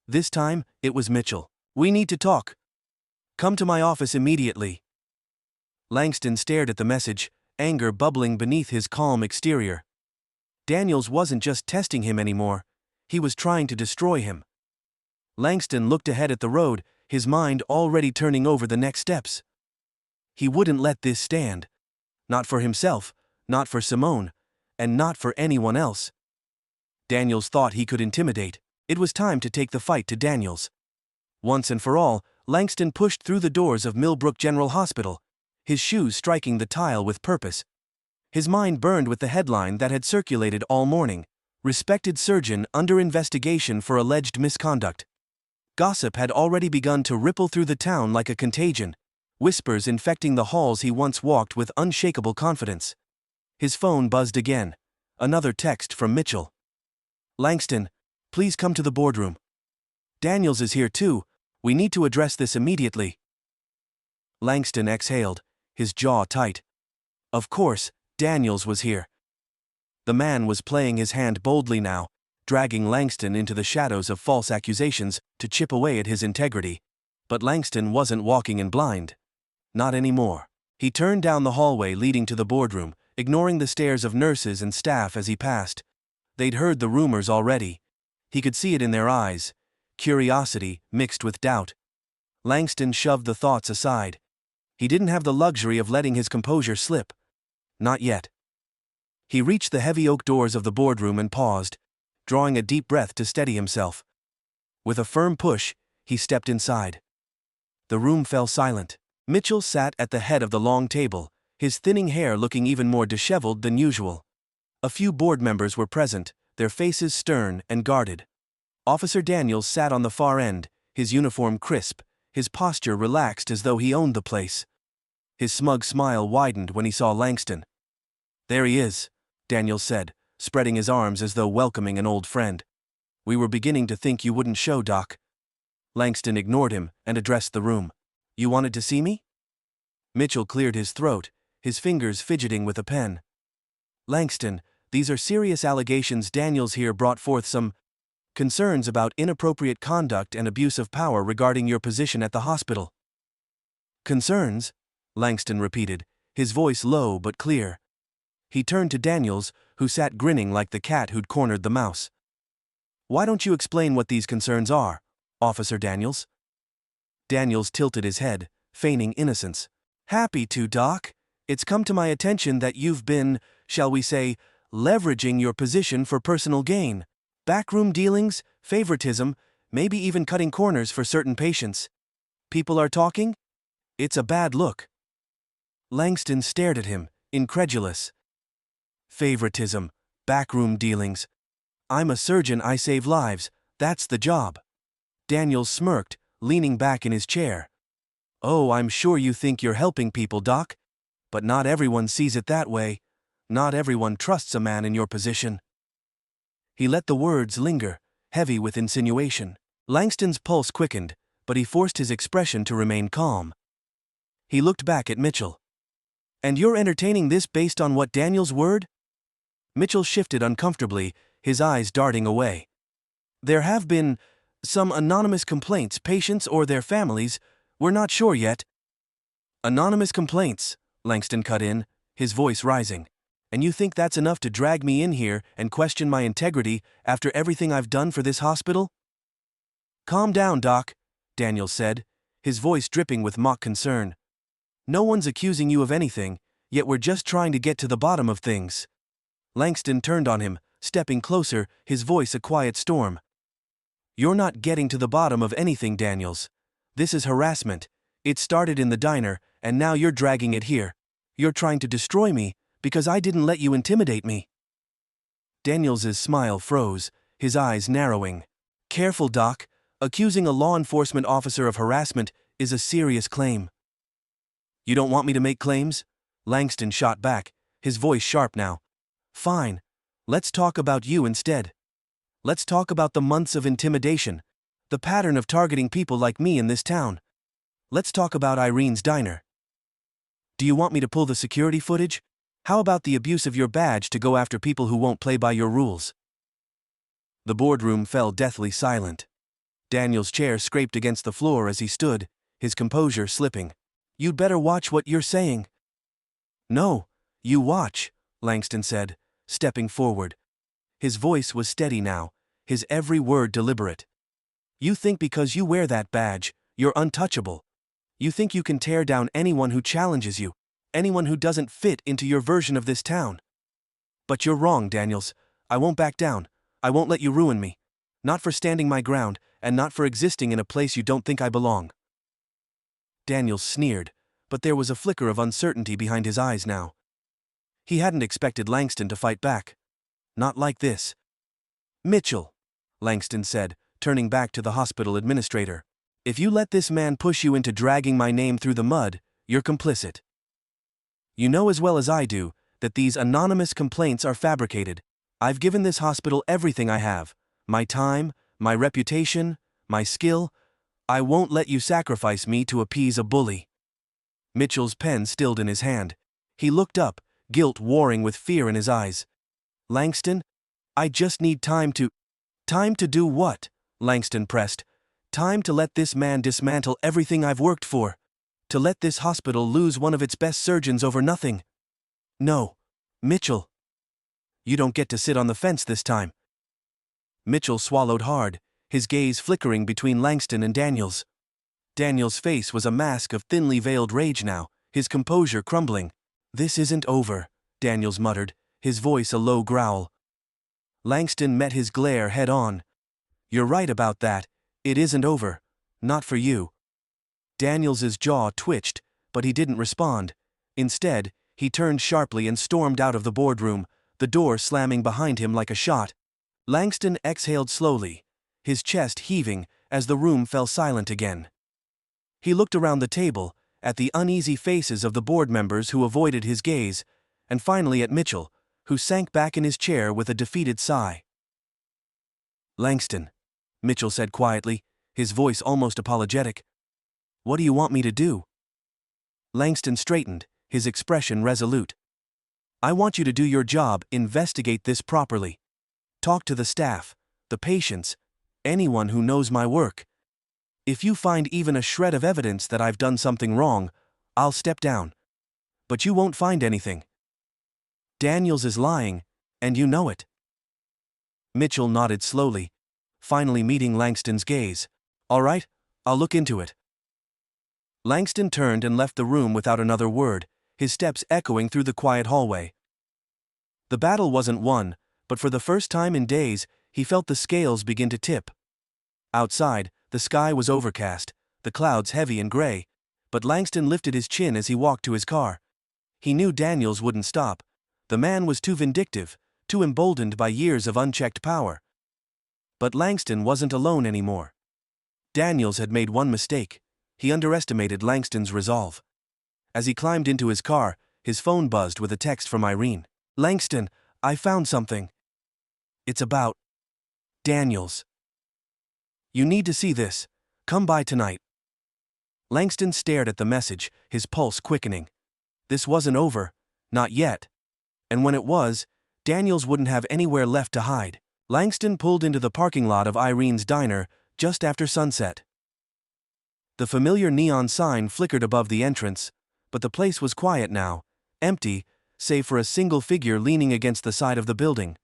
This time, it was Mitchell. "We need to talk. Come to my office immediately." Langston stared at the message, anger bubbling beneath his calm exterior. Daniels wasn't just testing him anymore, he was trying to destroy him. Langston looked ahead at the road, his mind already turning over the next steps. He wouldn't let this stand. Not for himself, not for Simone, and not for anyone else. Daniels thought he could intimidate. It was time to take the fight to Daniels. Once and for all, Langston pushed through the doors of Millbrook General Hospital, his shoes striking the tile with purpose. His mind burned with the headline that had circulated all morning: "Respected surgeon under investigation for alleged misconduct." Gossip had already begun to ripple through the town like a contagion, whispers infecting the halls he once walked with unshakable confidence. His phone buzzed again. Another text from Mitchell. "Langston, please come to the boardroom. Daniels is here too. We need to address this immediately." Langston exhaled, his jaw tight. Of course, Daniels was here. The man was playing his hand boldly now, dragging Langston into the shadows of false accusations to chip away at his integrity. But Langston wasn't walking in blind. Not anymore. He turned down the hallway leading to the boardroom, ignoring the stares of nurses and staff as he passed. They'd heard the rumors already. He could see it in their eyes, curiosity mixed with doubt. Langston shoved the thoughts aside. He didn't have the luxury of letting his composure slip. Not yet. He reached the heavy oak doors of the boardroom and paused, drawing a deep breath to steady himself. With a firm push, he stepped inside. The room fell silent. Mitchell sat at the head of the long table, his thinning hair looking even more disheveled than usual. A few board members were present, their faces stern and guarded. Officer Daniels sat on the far end, his uniform crisp, his posture relaxed as though he owned the place. His smug smile widened when he saw Langston. "There he is," Daniels said, spreading his arms as though welcoming an old friend. "We were beginning to think you wouldn't show, Doc." Langston ignored him and addressed the room. "You wanted to see me?" Mitchell cleared his throat, his fingers fidgeting with a pen. "Langston, these are serious allegations. Daniels here brought forth some concerns about inappropriate conduct and abuse of power regarding your position at the hospital." "Concerns?" Langston repeated, his voice low but clear. He turned to Daniels, who sat grinning like the cat who'd cornered the mouse. "Why don't you explain what these concerns are, Officer Daniels?" Daniels tilted his head, feigning innocence. "Happy to, Doc. It's come to my attention that you've been, shall we say, leveraging your position for personal gain. Backroom dealings, favoritism, maybe even cutting corners for certain patients. People are talking? It's a bad look." Langston stared at him, incredulous. "Favoritism, backroom dealings. I'm a surgeon, I save lives, that's the job." Daniels smirked, leaning back in his chair. "Oh, I'm sure you think you're helping people, Doc. But not everyone sees it that way. Not everyone trusts a man in your position." He let the words linger, heavy with insinuation. Langston's pulse quickened, but he forced his expression to remain calm. He looked back at Mitchell. "And you're entertaining this based on what Daniels' word?" Mitchell shifted uncomfortably, his eyes darting away. "There have been some anonymous complaints, patients or their families, we're not sure yet." "Anonymous complaints," Langston cut in, his voice rising. "And you think that's enough to drag me in here and question my integrity after everything I've done for this hospital?" "Calm down, Doc," Daniels said, his voice dripping with mock concern. "No one's accusing you of anything, yet we're just trying to get to the bottom of things." Langston turned on him, stepping closer, his voice a quiet storm. "You're not getting to the bottom of anything, Daniels. This is harassment. It started in the diner, and now you're dragging it here. You're trying to destroy me, because I didn't let you intimidate me." Daniels's smile froze, his eyes narrowing. "Careful, Doc. Accusing a law enforcement officer of harassment is a serious claim." "You don't want me to make claims?" Langston shot back, his voice sharp now. "Fine. Let's talk about you instead. Let's talk about the months of intimidation, the pattern of targeting people like me in this town. Let's talk about Irene's diner. Do you want me to pull the security footage? How about the abuse of your badge to go after people who won't play by your rules?" The boardroom fell deathly silent. Daniels' chair scraped against the floor as he stood, his composure slipping. "You'd better watch what you're saying." "No, You watch, Langston said, stepping forward. His voice was steady now, his every word deliberate. You think because you wear that badge, you're untouchable. You think you can tear down anyone who challenges you, anyone who doesn't fit into your version of this town. But you're wrong, Daniels. I won't back down. I won't let you ruin me. Not for standing my ground, and not for existing in a place you don't think I belong. Daniels sneered, but there was a flicker of uncertainty behind his eyes now. He hadn't expected Langston to fight back. Not like this. Mitchell, Langston said, turning back to the hospital administrator. If you let this man push you into dragging my name through the mud, you're complicit. You know as well as I do that these anonymous complaints are fabricated. I've given this hospital everything I have. My time, my reputation, my skill. I won't let you sacrifice me to appease a bully. Mitchell's pen stilled in his hand. He looked up, guilt warring with fear in his eyes. Langston, I just need time to... Time to do what? Langston pressed. Time to let this man dismantle everything I've worked for. To let this hospital lose one of its best surgeons over nothing. No. Mitchell. You don't get to sit on the fence this time. Mitchell swallowed hard, his gaze flickering between Langston and Daniels. Daniels' face was a mask of thinly veiled rage now, his composure crumbling. This isn't over, Daniels muttered, his voice a low growl. Langston met his glare head on. You're right about that. It isn't over. Not for you. Daniels's jaw twitched, but he didn't respond. Instead, he turned sharply and stormed out of the boardroom, the door slamming behind him like a shot. Langston exhaled slowly, his chest heaving as the room fell silent again. He looked around the table, at the uneasy faces of the board members who avoided his gaze, and finally at Mitchell, who sank back in his chair with a defeated sigh. Langston, Mitchell said quietly, his voice almost apologetic. What do you want me to do? Langston straightened, his expression resolute. I want you to do your job, investigate this properly. Talk to the staff, the patients, anyone who knows my work. If you find even a shred of evidence that I've done something wrong, I'll step down. But you won't find anything. Daniels is lying, and you know it. Mitchell nodded slowly, finally meeting Langston's gaze. All right, I'll look into it. Langston turned and left the room without another word, his steps echoing through the quiet hallway. The battle wasn't won, but for the first time in days, he felt the scales begin to tip. Outside, the sky was overcast, the clouds heavy and gray, but Langston lifted his chin as he walked to his car. He knew Daniels wouldn't stop. The man was too vindictive, too emboldened by years of unchecked power. But Langston wasn't alone anymore. Daniels had made one mistake. He underestimated Langston's resolve. As he climbed into his car, his phone buzzed with a text from Irene. Langston, I found something. It's about Daniels. You need to see this. Come by tonight. Langston stared at the message, his pulse quickening. This wasn't over. Not yet. And when it was, Daniels wouldn't have anywhere left to hide. Langston pulled into the parking lot of Irene's diner just after sunset. The familiar neon sign flickered above the entrance, but the place was quiet now, empty, save for a single figure leaning against the side of the building.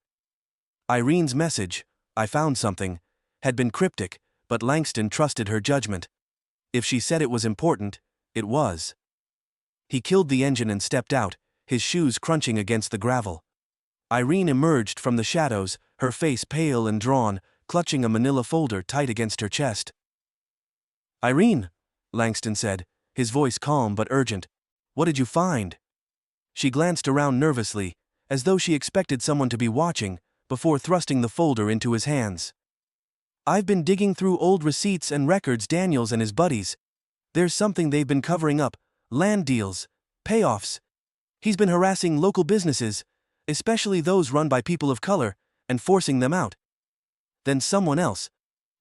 Irene's message, I found something, had been cryptic, but Langston trusted her judgment. If she said it was important, it was. He killed the engine and stepped out, his shoes crunching against the gravel. Irene emerged from the shadows, her face pale and drawn, clutching a manila folder tight against her chest. Irene, Langston said, his voice calm but urgent. What did you find? She glanced around nervously, as though she expected someone to be watching, before thrusting the folder into his hands. I've been digging through old receipts and records Daniels and his buddies. There's something they've been covering up, land deals, payoffs. He's been harassing local businesses, especially those run by people of color, and forcing them out. Then someone else,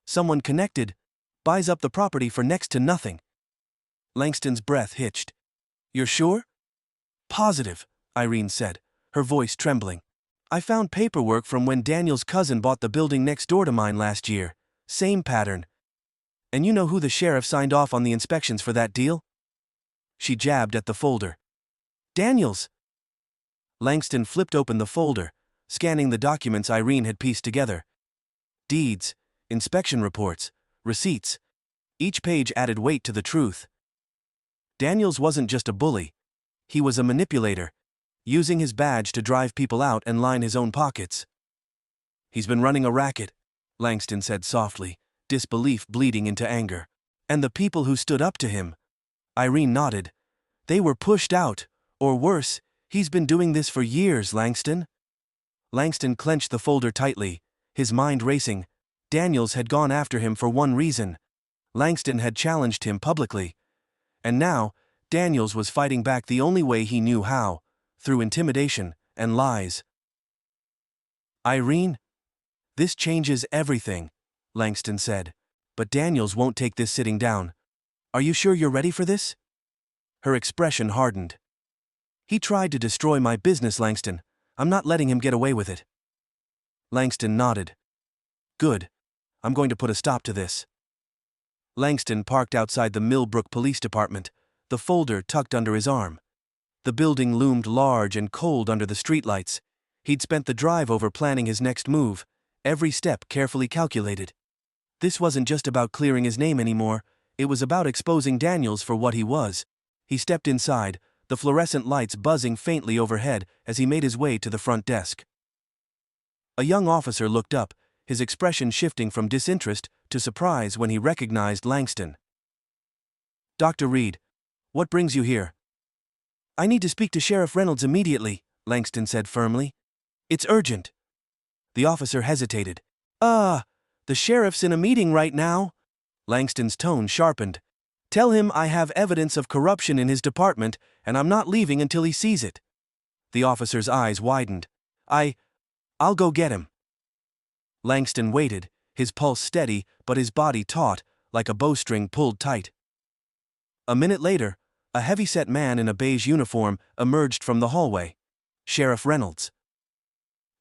someone connected, buys up the property for next to nothing. Langston's breath hitched. You're sure? Positive, Irene said, her voice trembling. I found paperwork from when Daniel's cousin bought the building next door to mine last year. Same pattern. And you know who the sheriff signed off on the inspections for that deal? She jabbed at the folder. Daniels. Langston flipped open the folder, scanning the documents Irene had pieced together. Deeds, inspection reports, receipts. Each page added weight to the truth. Daniels wasn't just a bully. He was a manipulator, using his badge to drive people out and line his own pockets. "He's been running a racket," Langston said softly, disbelief bleeding into anger. "And the people who stood up to him?" Irene nodded. "They were pushed out, or worse, he's been doing this for years, Langston." Langston clenched the folder tightly, his mind racing. Daniels had gone after him for one reason. Langston had challenged him publicly. And now, Daniels was fighting back the only way he knew how, through intimidation and lies. "Irene, this changes everything," Langston said. "But Daniels won't take this sitting down. Are you sure you're ready for this?" Her expression hardened. "He tried to destroy my business, Langston. I'm not letting him get away with it." Langston nodded. "Good. I'm going to put a stop to this." Langston parked outside the Millbrook Police Department, the folder tucked under his arm. The building loomed large and cold under the streetlights. He'd spent the drive over planning his next move, every step carefully calculated. This wasn't just about clearing his name anymore, it was about exposing Daniels for what he was. He stepped inside, the fluorescent lights buzzing faintly overhead as he made his way to the front desk. A young officer looked up, his expression shifting from disinterest to surprise when he recognized Langston. "Dr. Reed, what brings you here?" "I need to speak to Sheriff Reynolds immediately," Langston said firmly. "It's urgent." The officer hesitated. The sheriff's in a meeting right now." Langston's tone sharpened. "Tell him I have evidence of corruption in his department, and I'm not leaving until he sees it." The officer's eyes widened. I'll go get him." Langston waited, his pulse steady but his body taut, like a bowstring pulled tight. A minute later, a heavy-set man in a beige uniform emerged from the hallway. Sheriff Reynolds.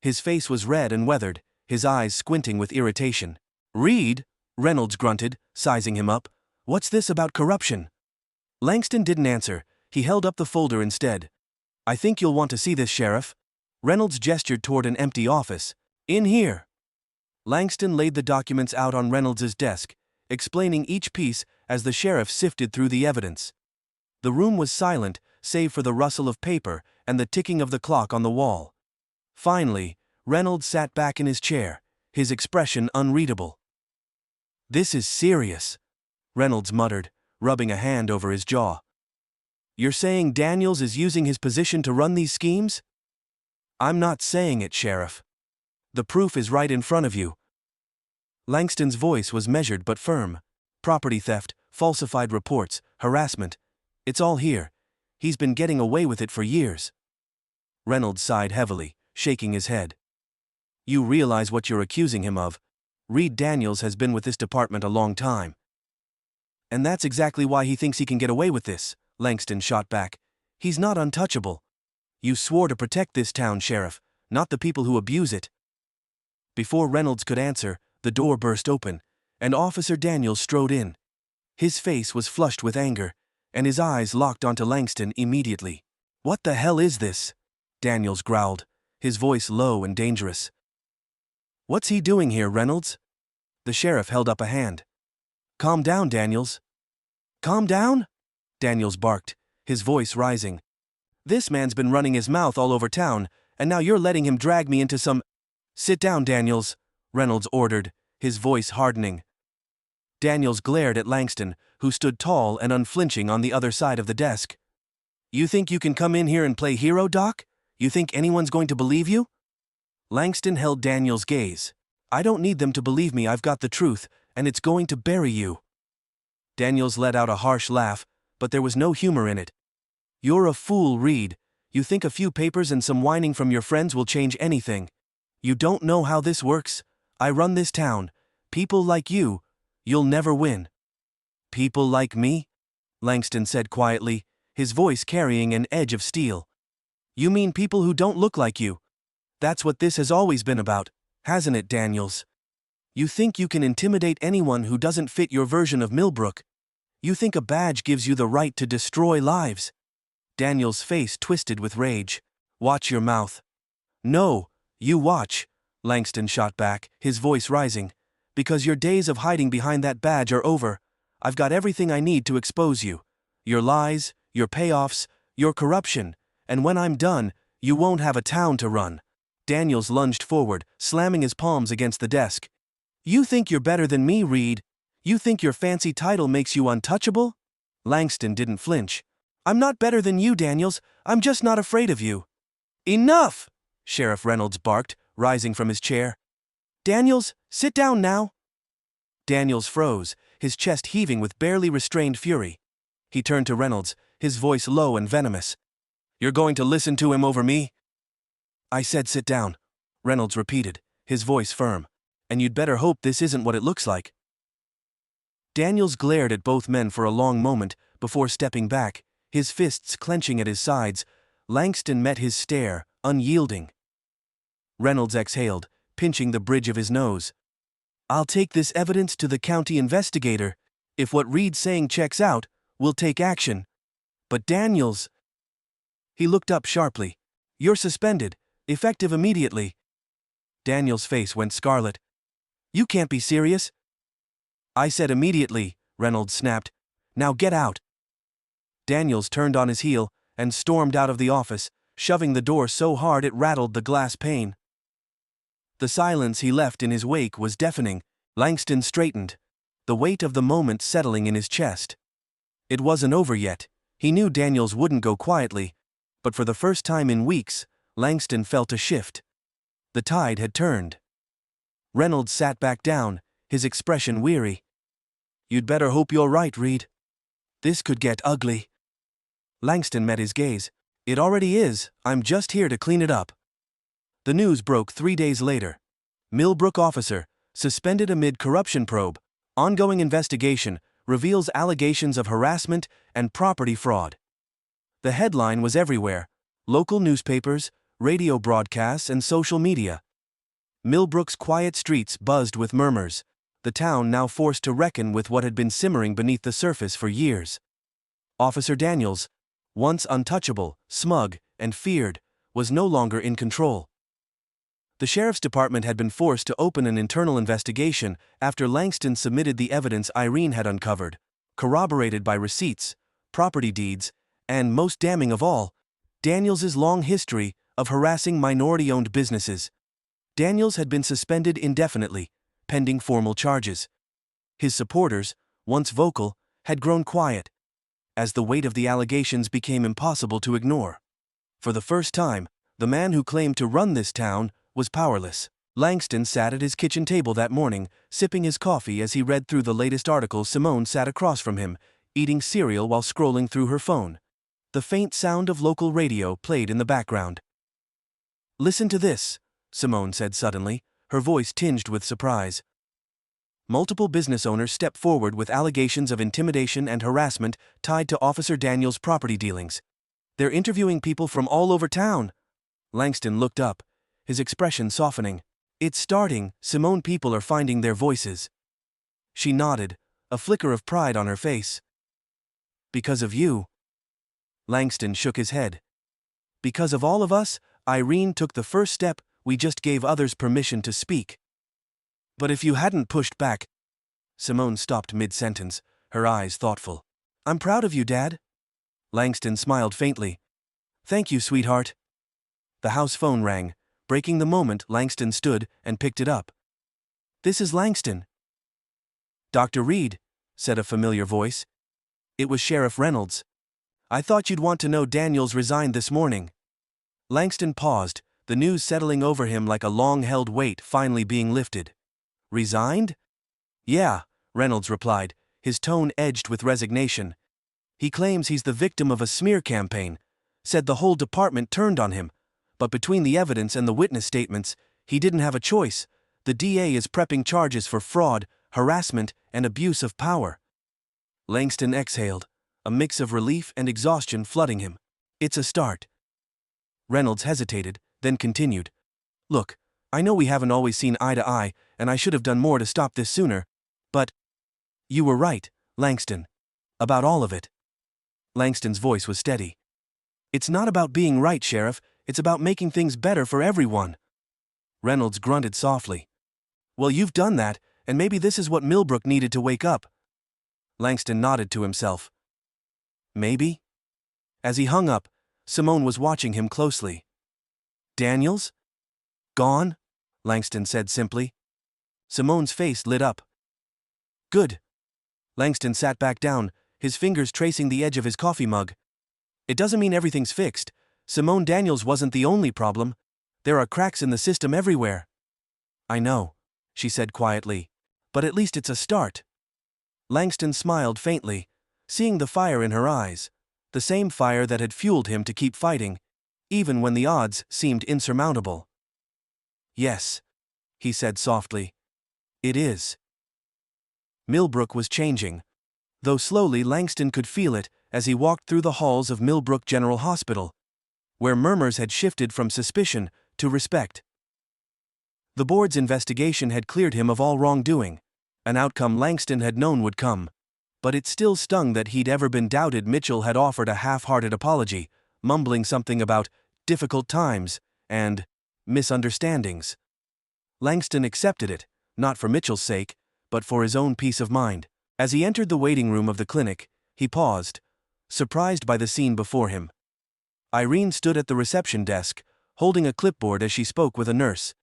His face was red and weathered, his eyes squinting with irritation. "Reed," Reynolds grunted, sizing him up. "What's this about corruption?" Langston didn't answer, he held up the folder instead. "I think you'll want to see this, Sheriff." Reynolds gestured toward an empty office. "In here." Langston laid the documents out on Reynolds's desk, explaining each piece as the sheriff sifted through the evidence. The room was silent, save for the rustle of paper and the ticking of the clock on the wall. Finally, Reynolds sat back in his chair, his expression unreadable. "This is serious," Reynolds muttered, rubbing a hand over his jaw. "You're saying Daniels is using his position to run these schemes?" "I'm not saying it, Sheriff. The proof is right in front of you." Langston's voice was measured but firm. "Property theft, falsified reports, harassment. It's all here. He's been getting away with it for years." Reynolds sighed heavily, shaking his head. "You realize what you're accusing him of. Reed Daniels has been with this department a long time." "And that's exactly why he thinks he can get away with this," Langston shot back. "He's not untouchable. You swore to protect this town, Sheriff, not the people who abuse it." Before Reynolds could answer, the door burst open, and Officer Daniels strode in. His face was flushed with anger, and his eyes locked onto Langston immediately. "What the hell is this?" Daniels growled, his voice low and dangerous. "What's he doing here, Reynolds?" The sheriff held up a hand. "Calm down, Daniels." "Calm down?" Daniels barked, his voice rising. "This man's been running his mouth all over town, and now you're letting him drag me into some—" "Sit down, Daniels," Reynolds ordered, his voice hardening. Daniels glared at Langston, who stood tall and unflinching on the other side of the desk. "You think you can come in here and play hero, Doc? You think anyone's going to believe you?" Langston held Daniels' gaze. "I don't need them to believe me, I've got the truth, and it's going to bury you." Daniels let out a harsh laugh, but there was no humor in it. "You're a fool, Reed. You think a few papers and some whining from your friends will change anything. You don't know how this works. I run this town. People like you'll never win." "People like me?" Langston said quietly, his voice carrying an edge of steel. "You mean people who don't look like you? That's what this has always been about, hasn't it, Daniels? You think you can intimidate anyone who doesn't fit your version of Millbrook? You think a badge gives you the right to destroy lives?" Daniels' face twisted with rage. Watch your mouth. No, you watch, Langston shot back, his voice rising. Because your days of hiding behind that badge are over. I've got everything I need to expose you. Your lies, your payoffs, your corruption, and when I'm done, you won't have a town to run. Daniels lunged forward, slamming his palms against the desk. You think you're better than me, Reed? You think your fancy title makes you untouchable? Langston didn't flinch. I'm not better than you, Daniels. I'm just not afraid of you. Enough! Sheriff Reynolds barked, rising from his chair. Daniels, sit down now. Daniels froze, his chest heaving with barely restrained fury. He turned to Reynolds, his voice low and venomous. You're going to listen to him over me? I said sit down, Reynolds repeated, his voice firm. And you'd better hope this isn't what it looks like. Daniels glared at both men for a long moment before stepping back, his fists clenching at his sides. Langston met his stare, unyielding. Reynolds exhaled, pinching the bridge of his nose. I'll take this evidence to the county investigator. If what Reed's saying checks out, we'll take action. But Daniels... He looked up sharply. You're suspended, effective immediately. Daniels' face went scarlet. You can't be serious. I said immediately, Reynolds snapped. Now get out. Daniels turned on his heel and stormed out of the office, shoving the door so hard it rattled the glass pane. The silence he left in his wake was deafening. Langston straightened, the weight of the moment settling in his chest. It wasn't over yet. He knew Daniels wouldn't go quietly, but for the first time in weeks, Langston felt a shift. The tide had turned. Reynolds sat back down, his expression weary. You'd better hope you're right, Reed. This could get ugly. Langston met his gaze. It already is, I'm just here to clean it up. The news broke 3 days later. Millbrook officer, suspended amid corruption probe, ongoing investigation, reveals allegations of harassment and property fraud. The headline was everywhere, local newspapers, radio broadcasts and social media. Millbrook's quiet streets buzzed with murmurs, the town now forced to reckon with what had been simmering beneath the surface for years. Officer Daniels, once untouchable, smug, and feared, was no longer in control. The sheriff's department had been forced to open an internal investigation after Langston submitted the evidence Irene had uncovered, corroborated by receipts, property deeds, and, most damning of all, Daniels's long history of harassing minority-owned businesses. Daniels had been suspended indefinitely, pending formal charges. His supporters, once vocal, had grown quiet, as the weight of the allegations became impossible to ignore. For the first time, the man who claimed to run this town was powerless. Langston sat at his kitchen table that morning, sipping his coffee as he read through the latest articles. Simone sat across from him, eating cereal while scrolling through her phone. The faint sound of local radio played in the background. Listen to this, Simone said suddenly, her voice tinged with surprise. Multiple business owners step forward with allegations of intimidation and harassment tied to Officer Daniels' property dealings. They're interviewing people from all over town. Langston looked up, his expression softening. It's starting, Simone. People are finding their voices. She nodded, a flicker of pride on her face. Because of you. Langston shook his head. Because of all of us, Irene took the first step. We just gave others permission to speak. But if you hadn't pushed back... Simone stopped mid-sentence, her eyes thoughtful. I'm proud of you, Dad. Langston smiled faintly. Thank you, sweetheart. The house phone rang, breaking the moment. Langston stood and picked it up. This is Langston. Dr. Reed, said a familiar voice. It was Sheriff Reynolds. I thought you'd want to know Daniels resigned this morning. Langston paused, the news settling over him like a long-held weight finally being lifted. Resigned? Yeah, Reynolds replied, his tone edged with resignation. He claims he's the victim of a smear campaign, said the whole department turned on him, but between the evidence and the witness statements, he didn't have a choice. The DA is prepping charges for fraud, harassment, and abuse of power. Langston exhaled, a mix of relief and exhaustion flooding him. It's a start. Reynolds hesitated, then continued. Look, I know we haven't always seen eye to eye, and I should have done more to stop this sooner, but... You were right, Langston. About all of it. Langston's voice was steady. It's not about being right, Sheriff, It's about making things better for everyone. Reynolds grunted softly. Well, you've done that, and maybe this is what Millbrook needed to wake up. Langston nodded to himself. Maybe? As he hung up, Simone was watching him closely. Daniels? Gone? Langston said simply. Simone's face lit up. Good. Langston sat back down, his fingers tracing the edge of his coffee mug. It doesn't mean everything's fixed. Simone Daniels wasn't the only problem. There are cracks in the system everywhere. I know, she said quietly. But at least it's a start. Langston smiled faintly, seeing the fire in her eyes, the same fire that had fueled him to keep fighting, even when the odds seemed insurmountable. Yes, he said softly. It is. Millbrook was changing. Though slowly, Langston could feel it as he walked through the halls of Millbrook General Hospital, where murmurs had shifted from suspicion to respect. The board's investigation had cleared him of all wrongdoing, an outcome Langston had known would come. But it still stung that he'd ever been doubted. Mitchell had offered a half-hearted apology, mumbling something about difficult times and misunderstandings. Langston accepted it, not for Mitchell's sake, but for his own peace of mind. As he entered the waiting room of the clinic, he paused, surprised by the scene before him. Irene stood at the reception desk, holding a clipboard as she spoke with a nurse.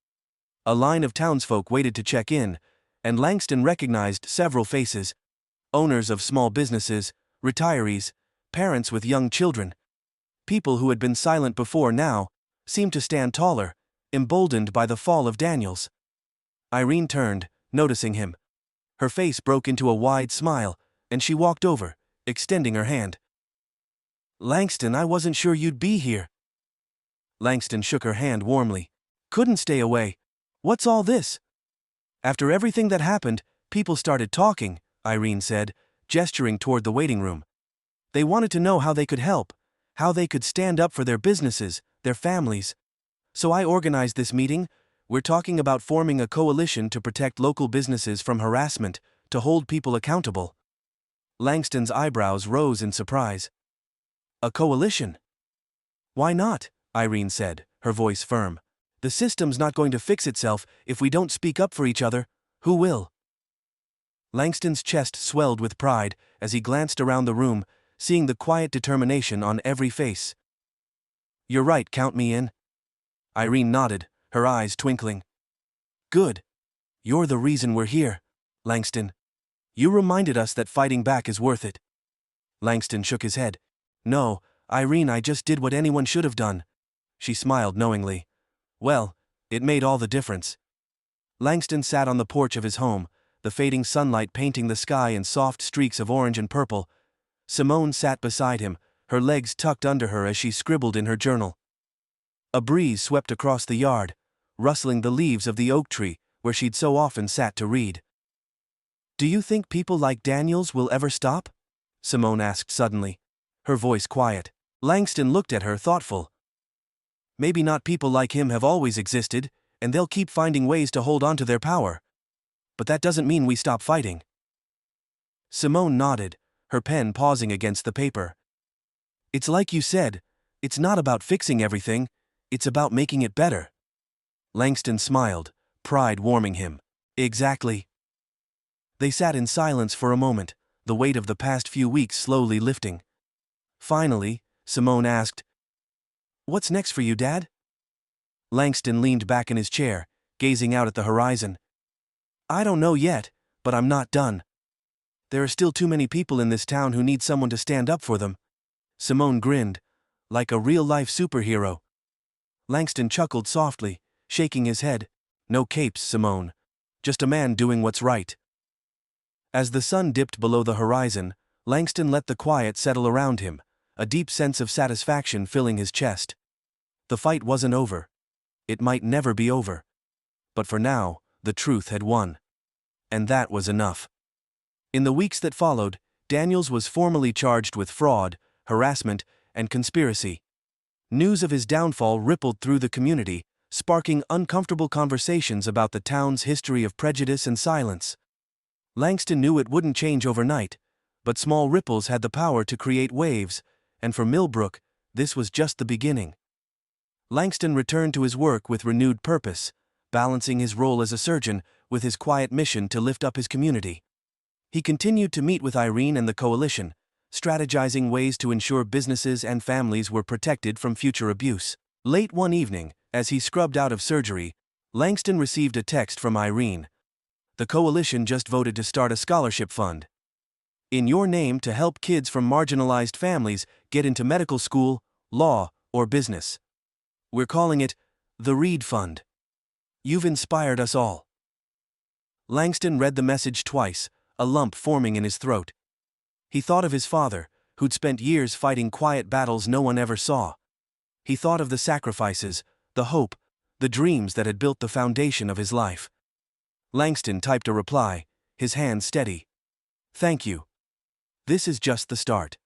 A line of townsfolk waited to check in, and Langston recognized several faces: owners of small businesses, retirees, parents with young children. People who had been silent before now seemed to stand taller, emboldened by the fall of Daniels. Irene turned, noticing him. Her face broke into a wide smile, and she walked over, extending her hand. Langston, I wasn't sure you'd be here. Langston shook her hand warmly. Couldn't stay away. What's all this? After everything that happened, people started talking, Irene said, gesturing toward the waiting room. They wanted to know how they could help, how they could stand up for their businesses, their families. So I organized this meeting. We're talking about forming a coalition to protect local businesses from harassment, to hold people accountable. Langston's eyebrows rose in surprise. A coalition? Why not? Irene said, her voice firm. The system's not going to fix itself if we don't speak up for each other. Who will? Langston's chest swelled with pride as he glanced around the room, seeing the quiet determination on every face. You're right, count me in. Irene nodded, her eyes twinkling. Good. You're the reason we're here, Langston. You reminded us that fighting back is worth it. Langston shook his head. No, Irene, I just did what anyone should have done. She smiled knowingly. Well, it made all the difference. Langston sat on the porch of his home, the fading sunlight painting the sky in soft streaks of orange and purple. Simone sat beside him, her legs tucked under her as she scribbled in her journal. A breeze swept across the yard, rustling the leaves of the oak tree where she'd so often sat to read. Do you think people like Daniels will ever stop? Simone asked suddenly, her voice quiet. Langston looked at her, thoughtful. Maybe not. People like him have always existed, and they'll keep finding ways to hold on to their power. But that doesn't mean we stop fighting. Simone nodded, her pen pausing against the paper. It's like you said, it's not about fixing everything, it's about making it better. Langston smiled, pride warming him. Exactly. They sat in silence for a moment, the weight of the past few weeks slowly lifting. Finally, Simone asked, What's next for you, Dad? Langston leaned back in his chair, gazing out at the horizon. I don't know yet, but I'm not done. There are still too many people in this town who need someone to stand up for them. Simone grinned, like a real-life superhero. Langston chuckled softly, shaking his head. No capes, Simone. Just a man doing what's right. As the sun dipped below the horizon, Langston let the quiet settle around him, a deep sense of satisfaction filling his chest. The fight wasn't over. It might never be over. But for now, the truth had won. And that was enough. In the weeks that followed, Daniels was formally charged with fraud, harassment, and conspiracy. News of his downfall rippled through the community, sparking uncomfortable conversations about the town's history of prejudice and silence. Langston knew it wouldn't change overnight, but small ripples had the power to create waves, and for Millbrook, this was just the beginning. Langston returned to his work with renewed purpose, balancing his role as a surgeon with his quiet mission to lift up his community. He continued to meet with Irene and the coalition, strategizing ways to ensure businesses and families were protected from future abuse. Late one evening, as he scrubbed out of surgery, Langston received a text from Irene. The coalition just voted to start a scholarship fund in your name to help kids from marginalized families get into medical school, law, or business. We're calling it the Reed Fund. You've inspired us all. Langston read the message twice, a lump forming in his throat. He thought of his father, who'd spent years fighting quiet battles no one ever saw. He thought of the sacrifices, the hope, the dreams that had built the foundation of his life. Langston typed a reply, his hand steady. Thank you. This is just the start.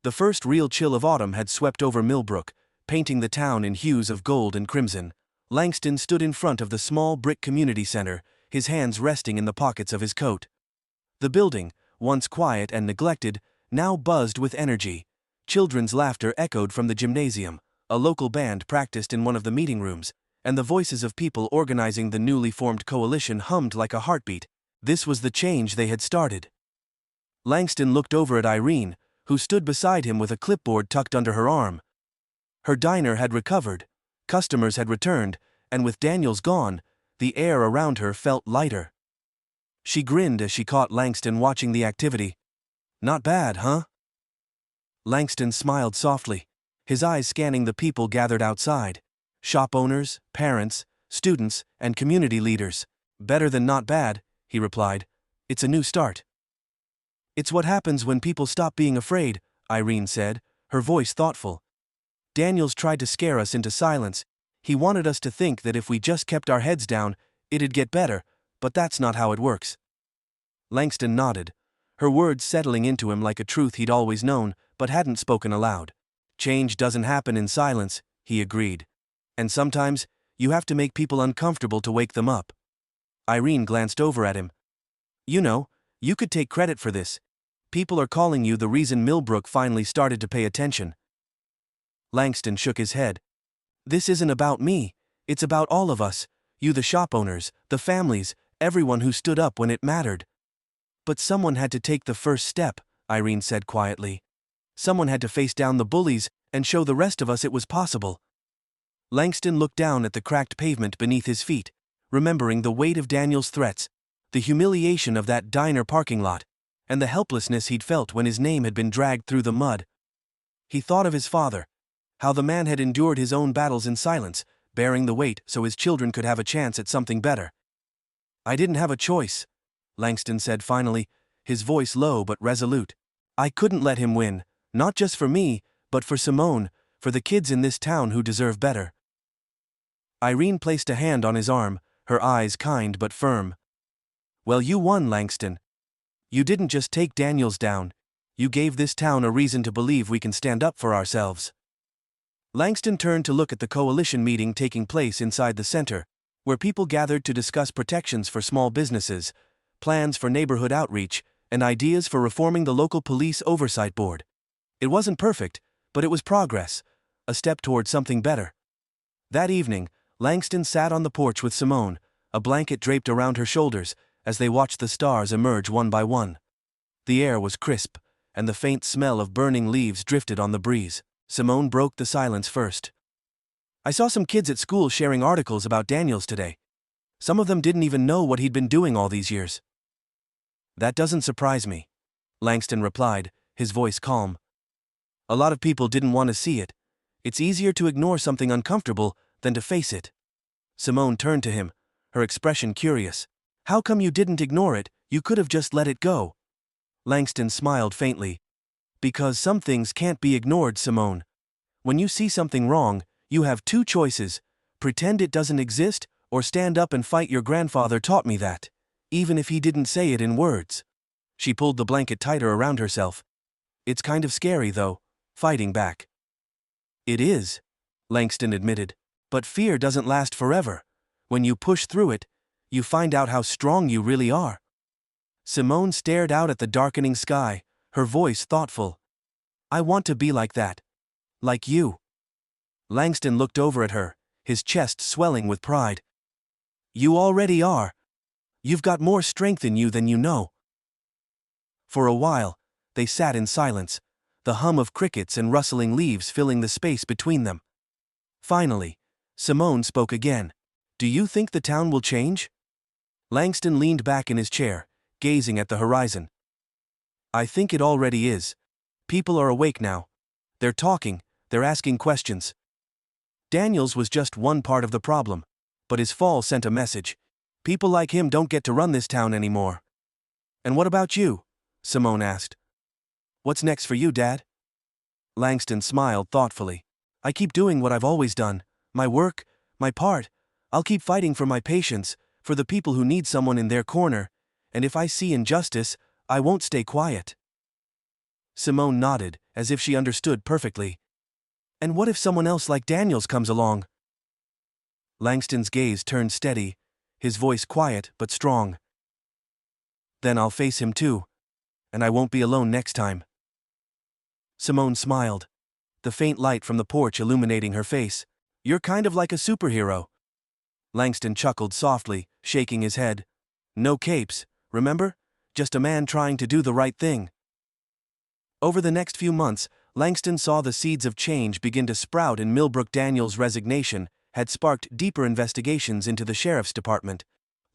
The first real chill of autumn had swept over Millbrook, painting the town in hues of gold and crimson. Langston stood in front of the small brick community center, his hands resting in the pockets of his coat. The building, once quiet and neglected, now buzzed with energy. Children's laughter echoed from the gymnasium, a local band practiced in one of the meeting rooms, and the voices of people organizing the newly formed coalition hummed like a heartbeat. This was the change they had started. Langston looked over at Irene, who stood beside him with a clipboard tucked under her arm. Her diner had recovered, customers had returned, and with Daniels gone, the air around her felt lighter. She grinned as she caught Langston watching the activity. Not bad, huh? Langston smiled softly, his eyes scanning the people gathered outside. Shop owners, parents, students, and community leaders. Better than not bad, he replied. It's a new start. It's what happens when people stop being afraid, Irene said, her voice thoughtful. Daniels tried to scare us into silence. He wanted us to think that if we just kept our heads down, it'd get better, but that's not how it works. Langston nodded, her words settling into him like a truth he'd always known, but hadn't spoken aloud. Change doesn't happen in silence, he agreed. And sometimes, you have to make people uncomfortable to wake them up. Irene glanced over at him. You know, you could take credit for this. People are calling you the reason Millbrook finally started to pay attention. Langston shook his head. This isn't about me, it's about all of us, you the shop owners, the families, everyone who stood up when it mattered. But someone had to take the first step, Irene said quietly. Someone had to face down the bullies and show the rest of us it was possible. Langston looked down at the cracked pavement beneath his feet, remembering the weight of Daniel's threats, the humiliation of that diner parking lot, and the helplessness he'd felt when his name had been dragged through the mud. He thought of his father, how the man had endured his own battles in silence, bearing the weight so his children could have a chance at something better. I didn't have a choice, Langston said finally, his voice low but resolute. I couldn't let him win, not just for me, but for Simone, for the kids in this town who deserve better. Irene placed a hand on his arm, her eyes kind but firm. Well, you won, Langston. You didn't just take Daniels down, you gave this town a reason to believe we can stand up for ourselves. Langston turned to look at the coalition meeting taking place inside the center, where people gathered to discuss protections for small businesses, plans for neighborhood outreach, and ideas for reforming the local police oversight board. It wasn't perfect, but it was progress, a step toward something better. That evening, Langston sat on the porch with Simone, a blanket draped around her shoulders, as they watched the stars emerge one by one. The air was crisp, and the faint smell of burning leaves drifted on the breeze. Simone broke the silence first. I saw some kids at school sharing articles about Daniels today. Some of them didn't even know what he'd been doing all these years. That doesn't surprise me, Langston replied, his voice calm. A lot of people didn't want to see it. It's easier to ignore something uncomfortable than to face it. Simone turned to him, her expression curious. How come you didn't ignore it? You could have just let it go. Langston smiled faintly. Because some things can't be ignored, Simone. When you see something wrong, you have two choices: pretend it doesn't exist, or stand up and fight. Your grandfather taught me that, even if he didn't say it in words. She pulled the blanket tighter around herself. It's kind of scary, though, fighting back. It is, Langston admitted, but fear doesn't last forever. When you push through it, you find out how strong you really are. Simone stared out at the darkening sky, her voice thoughtful. I want to be like that. Like you. Langston looked over at her, his chest swelling with pride. You already are. You've got more strength in you than you know. For a while, they sat in silence, the hum of crickets and rustling leaves filling the space between them. Finally, Simone spoke again. Do you think the town will change? Langston leaned back in his chair, gazing at the horizon. I think it already is. People are awake now. They're talking, they're asking questions. Daniels was just one part of the problem, but his fall sent a message. People like him don't get to run this town anymore. And what about you? Simone asked. What's next for you, Dad? Langston smiled thoughtfully. I keep doing what I've always done. My work, my part. I'll keep fighting for my patients, for the people who need someone in their corner, and if I see injustice, I won't stay quiet. Simone nodded, as if she understood perfectly. And what if someone else like Daniels comes along? Langston's gaze turned steady, his voice quiet but strong. Then I'll face him too, and I won't be alone next time. Simone smiled, the faint light from the porch illuminating her face. You're kind of like a superhero. Langston chuckled softly, shaking his head. No capes, remember? Just a man trying to do the right thing. Over the next few months, Langston saw the seeds of change begin to sprout, and Millbrook Daniels' resignation had sparked deeper investigations into the sheriff's department,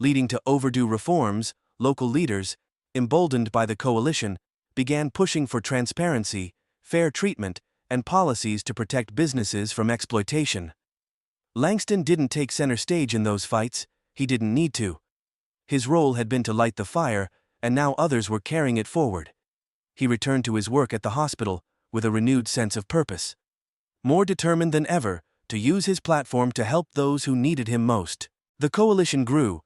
leading to overdue reforms. Local leaders, emboldened by the coalition, began pushing for transparency, fair treatment, and policies to protect businesses from exploitation. Langston didn't take center stage in those fights, he didn't need to. His role had been to light the fire, and now others were carrying it forward. He returned to his work at the hospital with a renewed sense of purpose. More determined than ever to use his platform to help those who needed him most. The coalition grew,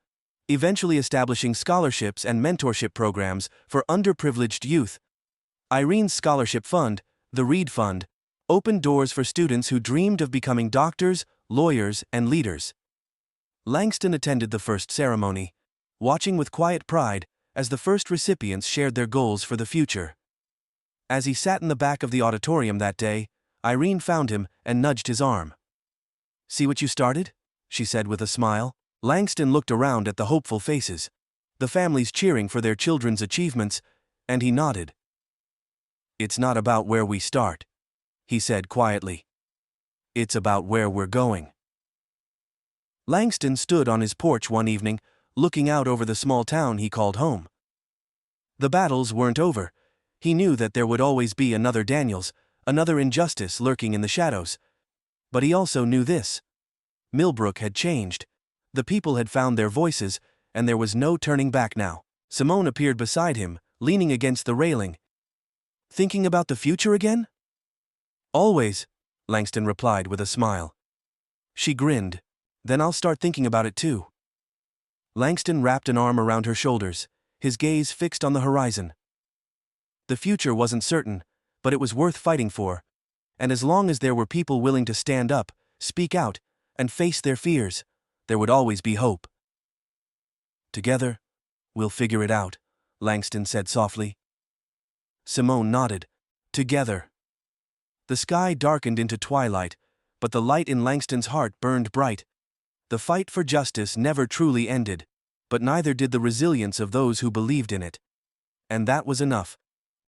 eventually establishing scholarships and mentorship programs for underprivileged youth. Irene's scholarship fund, the Reed Fund, opened doors for students who dreamed of becoming doctors, lawyers, and leaders. Langston attended the first ceremony, watching with quiet pride as the first recipients shared their goals for the future. As he sat in the back of the auditorium that day, Irene found him and nudged his arm. See what you started? She said with a smile. Langston looked around at the hopeful faces, the families cheering for their children's achievements, and he nodded. It's not about where we start, he said quietly. It's about where we're going. Langston stood on his porch one evening, looking out over the small town he called home. The battles weren't over. He knew that there would always be another Daniels, another injustice lurking in the shadows. But he also knew this. Millbrook had changed. The people had found their voices, and there was no turning back now. Simone appeared beside him, leaning against the railing. Thinking about the future again? Always, Langston replied with a smile. She grinned. Then I'll start thinking about it too. Langston wrapped an arm around her shoulders, his gaze fixed on the horizon. The future wasn't certain, but it was worth fighting for. And as long as there were people willing to stand up, speak out, and face their fears, there would always be hope. Together, we'll figure it out, Langston said softly. Simone nodded. Together. The sky darkened into twilight, but the light in Langston's heart burned bright. The fight for justice never truly ended, but neither did the resilience of those who believed in it. And that was enough.